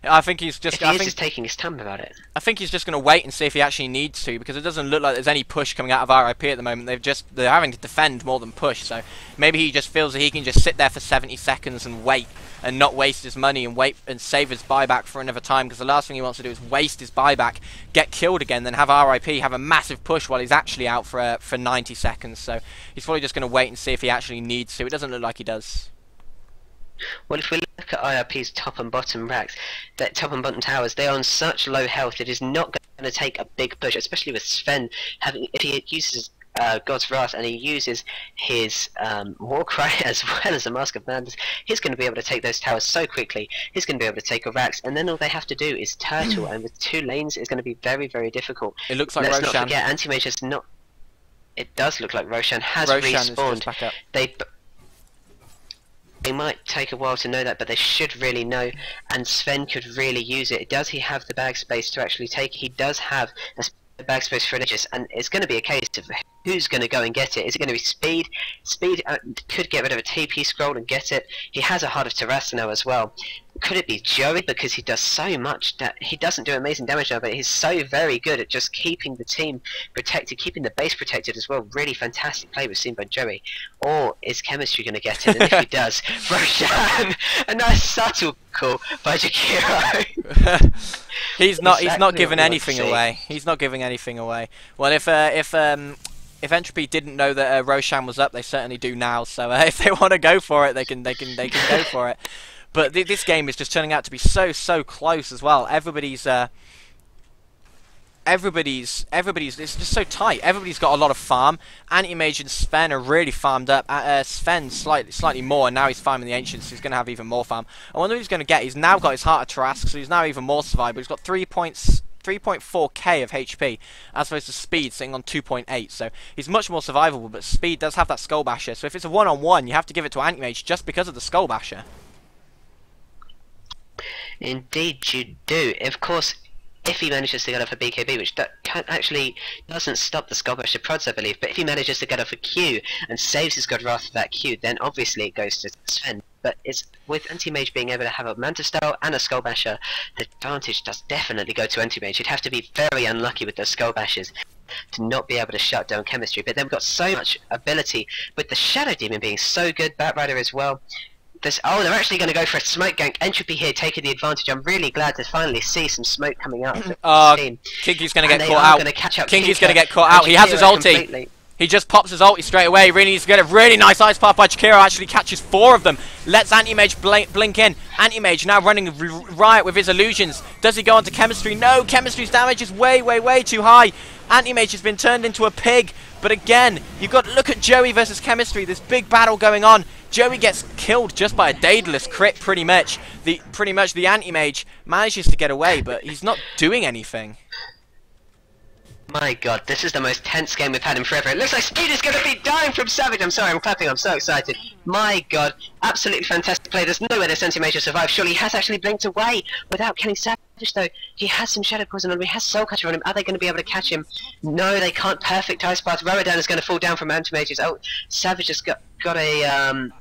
I think he's just. He's just taking his time about it. I think he's just going to wait and see if he actually needs to, because it doesn't look like there's any push coming out of RIP at the moment. They're having to defend more than push. So maybe he just feels that he can just sit there for 70 seconds and wait, and not waste his money and wait and save his buyback for another time. Because the last thing he wants to do is waste his buyback, get killed again, then have RIP have a massive push while he's actually out for 90 seconds. So he's probably just going to wait and see if he actually needs to. It doesn't look like he does. Well, if we look at IRP's top and bottom racks, that top and bottom towers, they are on such low health, it is not going to take a big push, especially with Sven having, if he uses God's Wrath, and he uses his Warcry as well as a Mask of Madness, he's going to be able to take those towers so quickly. He's going to be able to take a Rax, and then all they have to do is turtle, and with 2 lanes, it's going to be very, very difficult. It looks like Let's Roshan. not forget, Anti-Mage has not... It does look like Roshan has Roshan respawned. is just back up. They might take a while to know that, but they should really know, and Sven could really use it. Does he have the bag space to actually take? He does have a bag space for Aegis, and it's going to be a case of who's going to go and get it. Is it going to be Speed? Speed could get rid of a TP scroll and get it. He has a Heart of Terrasino as well. Could it be Joey, because he does so much that he doesn't do amazing damage now, but he's so very good at just keeping the team protected, keeping the base protected as well. Really fantastic play was seen by Joey. Or is Chemistry going to get it? And if he does, Roshan, a nice subtle call by Jakiro. He's not Exactly giving what we anything want to see. away. He's not giving anything away. Well, if Entropy didn't know that Roshan was up, they certainly do now. So if they want to go for it, they can go for it. But this game is just turning out to be so close as well. Everybody's it's just so tight. Everybody's got a lot of farm. Anti-Mage and Sven are really farmed up. Sven slightly more, and now he's farming the Ancients, so he's going to have even more farm. I wonder what he's going to get. He's now got his Heart of Tarrasque, so he's now even more survivable. He's got 3.4k of HP, as opposed to Speed sitting on 2.8, so he's much more survivable, but Speed does have that Skull Basher, so if it's a one-on-one, you have to give it to Anti-Mage just because of the Skull Basher. Indeed you do. Of course, if he manages to get off a BKB, which actually doesn't stop the Skull Basher prods, I believe, but if he manages to get off a Q and saves his God Wrath for that Q, then obviously it goes to Sven. But it's with Anti-Mage being able to have a Manta Style and a Skull Basher, the advantage does definitely go to Anti-Mage. You'd have to be very unlucky with those Skull Bashers to not be able to shut down Chemistry. But then we've got so much ability with the Shadow Demon being so good, Batrider as well. Oh, they're actually going to go for a smoke gank. Entropy here taking the advantage. I'm really glad to finally see some smoke coming out of the team. Kinky's going to get caught out. Kinky's going to get caught out. He has his ulti. Completely. He just pops his ulti straight away. He really needs to get a really nice Ice Path by Jakiro. Actually catches 4 of them. Lets Anti-Mage blink in. Anti-Mage now running riot with his illusions. Does he go on to Chemistry? No, Chemistry's damage is way too high. Anti-Mage has been turned into a pig. But again, you've got to look at Joey versus Chemistry. This big battle going on. Joey gets killed just by a Daedalus crit, pretty much. The Anti-Mage manages to get away, but he's not doing anything. My god, this is the most tense game we've had in forever. It looks like Speed is going to be dying from Savage. I'm sorry, I'm clapping, I'm so excited. My god, absolutely fantastic play. There's no way this Anti-Mage will survive. Surely he has actually blinked away without killing Savage, though. He has some Shadow Poison on him, he has Soul Catcher on him. Are they going to be able to catch him? No, they can't. Perfect Ice Path. Rodan is going to fall down from Anti-Mage's. Oh, Savage has got a...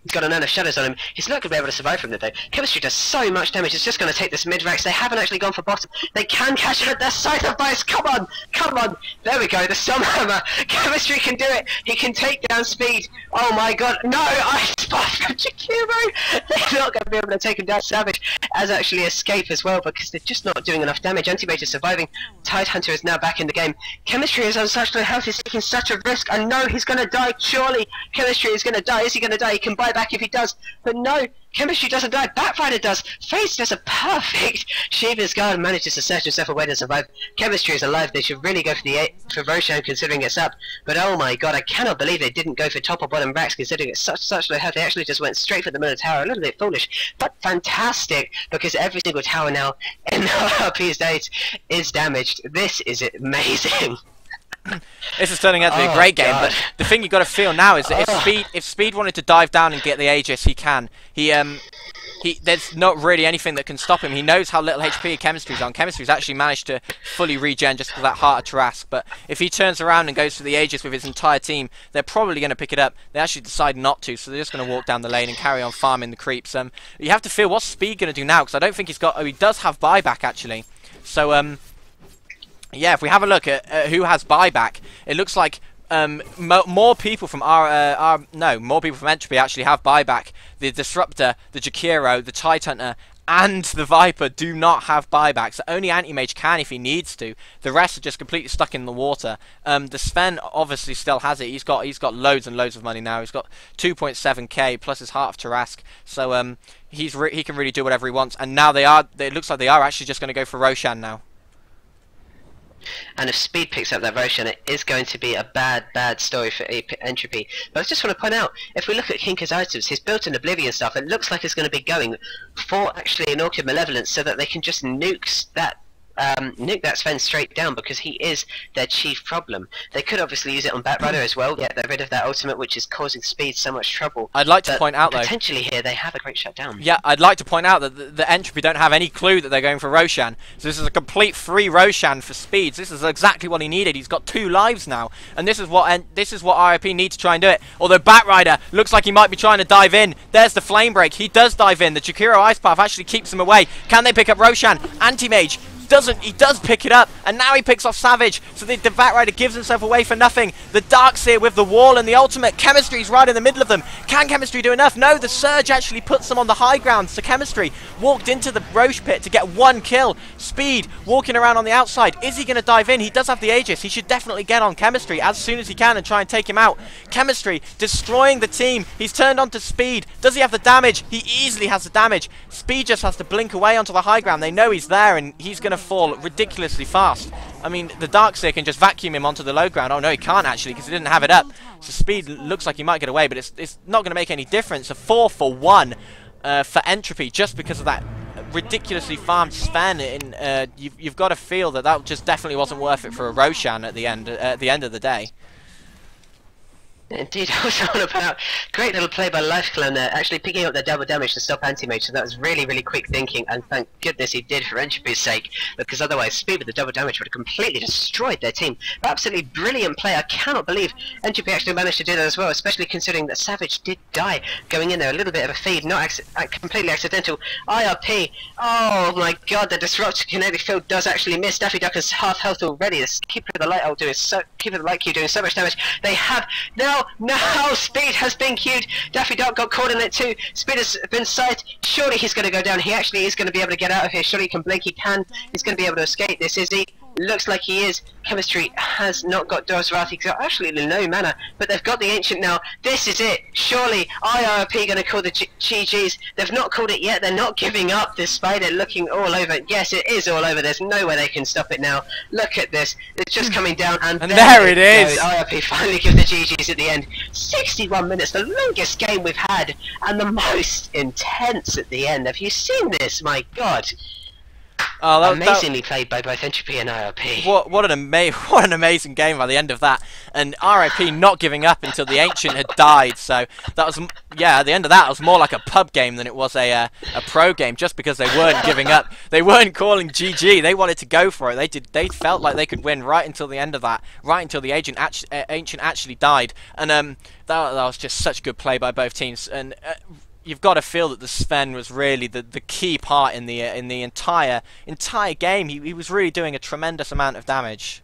He's got a Nano Shadows on him. He's not going to be able to survive from it though. Chemistry does so much damage, it's just going to take this mid-rax. They haven't actually gone for bottom. They can catch him at their sacrifice. Come on! Come on! There we go, the Sunhammer. Chemistry can do it. He can take down Speed. Oh my god. No! Ice Path from Jakiro! They're not going to be able to take him down. Savage has actually escaped as well because they're just not doing enough damage. Anti-Mage is surviving. Tidehunter is now back in the game. Chemistry is on such low health. He's taking such a risk. I know he's going to die. Surely Chemistry is going to die. Is he going to die? He can buy back if he does, but no, Chemistry doesn't die. Batrider does. Face does a perfect. Shiva's guard manages to search himself away to survive. Chemistry is alive. They should really go for Roshan considering it's up. But oh my god, I cannot believe they didn't go for top or bottom racks considering it's such low health. They actually just went straight for the middle tower. A little bit foolish, but fantastic because every single tower now in RP's days is damaged. This is amazing. This is turning out to be a great game, but the thing you've got to feel now is that if Speed wanted to dive down and get the Aegis, he can. There's not really anything that can stop him. He knows how little HP Chemistry's on. Chemistry's actually managed to fully regen just with that Heart of Tarrasque, but if he turns around and goes for the Aegis with his entire team, they're probably going to pick it up. They actually decide not to, so they're just going to walk down the lane and carry on farming the creeps. You have to feel what's Speed going to do now, because I don't think he's got... Oh, he does have buyback, actually. So, yeah, if we have a look at who has buyback, it looks like more people from more people from Entropy actually have buyback. The Disruptor, the Jakiro, the Tidehunter, and the Viper do not have buyback. So only Anti-Mage can if he needs to. The rest are just completely stuck in the water. The Sven obviously still has it. He's got loads and loads of money now. He's got 2.7k plus his Heart of Tarrasque. So he can really do whatever he wants. And now it looks like they are actually just going to go for Roshan now. And if Speed picks up that Roshan, it is going to be a bad story for Entropy. But I just want to point out, if we look at Kinker's items, his built-in Oblivion stuff, it looks like it's going to be going for actually an Orchid Malevolence so that they can just nuke that Sven straight down, because he is their chief problem. They could obviously use it on Batrider as well, get rid of that ultimate, which is causing Speed so much trouble. I'd like to point out, though, potentially here they have a great shutdown. Yeah, I'd like to point out that the Entropy don't have any clue that they're going for Roshan. So this is a complete free Roshan for Speeds. This is exactly what he needed. He's got 2 lives now, and this is what RIP need to try and do it. Although Batrider looks like he might be trying to dive in. There's the Flame Break. He does dive in. The Jakiro Ice Path actually keeps him away. Can they pick up Roshan? Anti-Mage doesn't. He does pick it up, and now he picks off Savage, so the Batrider gives himself away for nothing. The Darkseer with the wall and the ultimate. Chemistry's right in the middle of them. Can Chemistry do enough? No, the Surge actually puts them on the high ground, so Chemistry walked into the Roche pit to get 1 kill. Speed walking around on the outside. Is he going to dive in? He does have the Aegis. He should definitely get on Chemistry as soon as he can and try and take him out. Chemistry destroying the team. He's turned on to Speed. Does he have the damage? He easily has the damage. Speed just has to blink away onto the high ground. They know he's there, and he's going to fall ridiculously fast. I mean, the Darkseer can just vacuum him onto the low ground. Oh no, he can't actually, because he didn't have it up. So Speed looks like he might get away, but it's not going to make any difference. A 4 for 1 for Entropy, just because of that ridiculously farmed Sven. You've got to feel that just definitely wasn't worth it for a Roshan at the end of the day. Indeed, also on about great little play by LifeClone there, actually picking up their double damage to stop Anti-Mage, so that was really quick thinking, and thank goodness he did for Entropy's sake, because otherwise Speed with the double damage would have completely destroyed their team. But absolutely brilliant play. I cannot believe Entropy actually managed to do that as well, especially considering that Savage did die going in there. A little bit of a feed, not completely accidental. IRP, oh my god, the Disruptor Kinetic Field does actually miss. Daffy Duck is half health already. The Keeper of the Light Owl Keeper of the Light Q doing so much damage. They have now Speed has been queued. Daffy Duck got caught in it too. Speed has been sighted. Surely he's going to go down. He actually is going to be able to get out of here. Surely he can blink. He can. He's going to be able to escape this, is he? Looks like he is. Chemistry has not got Dozrath. He's got absolutely no mana, but they've got the Ancient now. This is it. Surely IRP going to call the GGs. They've not called it yet. They're not giving up despite it looking all over. Yes, it is all over. There's no way they can stop it now. Look at this. It's just coming down, and there it is. IRP finally give the GGs at the end. 61 minutes, the longest game we've had, and the most intense at the end. Have you seen this? My God. Oh, amazingly played by both Entropy and IRP. What an amazing game by the end of that, and RIP not giving up until the Ancient had died. So that was, yeah, at the end of that it was more like a pub game than it was a pro game, just because they weren't giving up. They weren't calling GG. They wanted to go for it. They felt like they could win right until the end of that, right until the Ancient actually died. And that was just such good play by both teams. And you've got to feel that the Sven was really the key part in the entire game. He was really doing a tremendous amount of damage.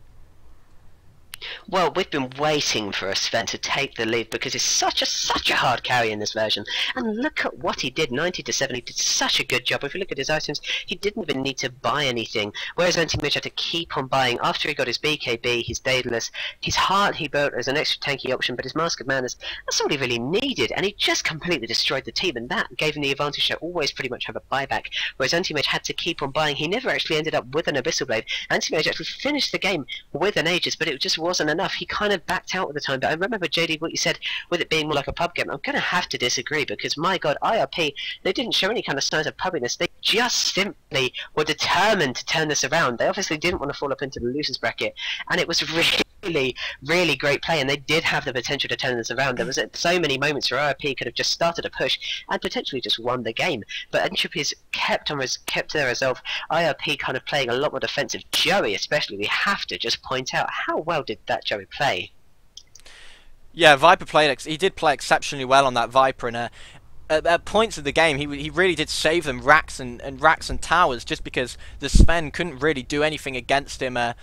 Well, we've been waiting for a Sven to take the lead because he's such a hard carry in this version. And look at what he did, 90 to 7. He did such a good job. If you look at his items, he didn't even need to buy anything. Whereas Anti-Mage had to keep on buying. After he got his BKB, his Daedalus, his Heart he built as an extra tanky option, but his Mask of Madness, that's all he really needed. And he just completely destroyed the team, and that gave him the advantage to always pretty much have a buyback. Whereas Anti-Mage had to keep on buying. He never actually ended up with an Abyssal Blade. Anti-Mage actually finished the game with an Aegis, but it just wasn't enough. He kind of backed out at the time. But I remember, JD, what you said with it being more like a pub game. I'm going to have to disagree, because my God, IRP, they didn't show any kind of signs of pubbiness. They just simply were determined to turn this around. They obviously didn't want to fall up into the losers bracket, and it was really great play, and they did have the potential to turn this around. There was so many moments where IRP could have just started a push and potentially just won the game, but Entropy's kept their resolve. IRP kind of playing a lot more defensive. Joey especially, we have to just point out how well did that Joey play. Yeah, Viper he did play exceptionally well on that Viper, and at points of the game, he really did save them racks and towers, just because the Sven couldn't really do anything against him at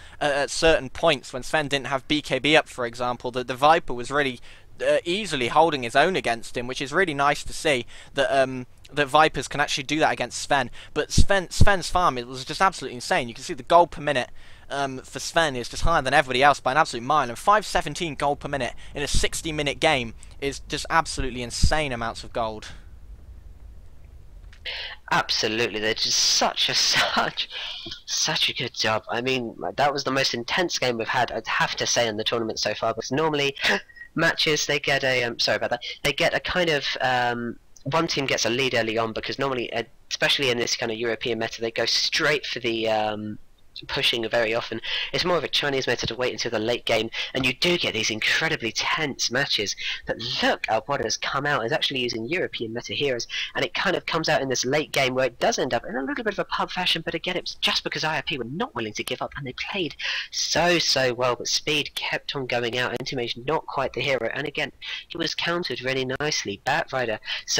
certain points. When Sven didn't have BKB up, for example, the Viper was really easily holding his own against him, which is really nice to see that that Vipers can actually do that against Sven. But Sven's farm, it was just absolutely insane. You can see the gold per minute for Sven is just higher than everybody else by an absolute mile, and 517 gold per minute in a 60-minute game is just absolutely insane amounts of gold. Absolutely, they did such a good job. I mean, that was the most intense game we've had, I'd have to say, in the tournament so far. Because normally, matches they get a sorry about that. They get a kind of one team gets a lead early on because normally, especially in this kind of European meta, they go straight for the pushing very often. It's more of a Chinese meta to wait until the late game, and you do get these incredibly tense matches. But look at what has come out. It's actually using European meta heroes, and it kind of comes out in this late game where it does end up in a little bit of a pub fashion, but again, it's just because IRP were not willing to give up, and they played so well, but Speed kept on going out. Intimation not quite the hero, and again, he was countered really nicely. Batrider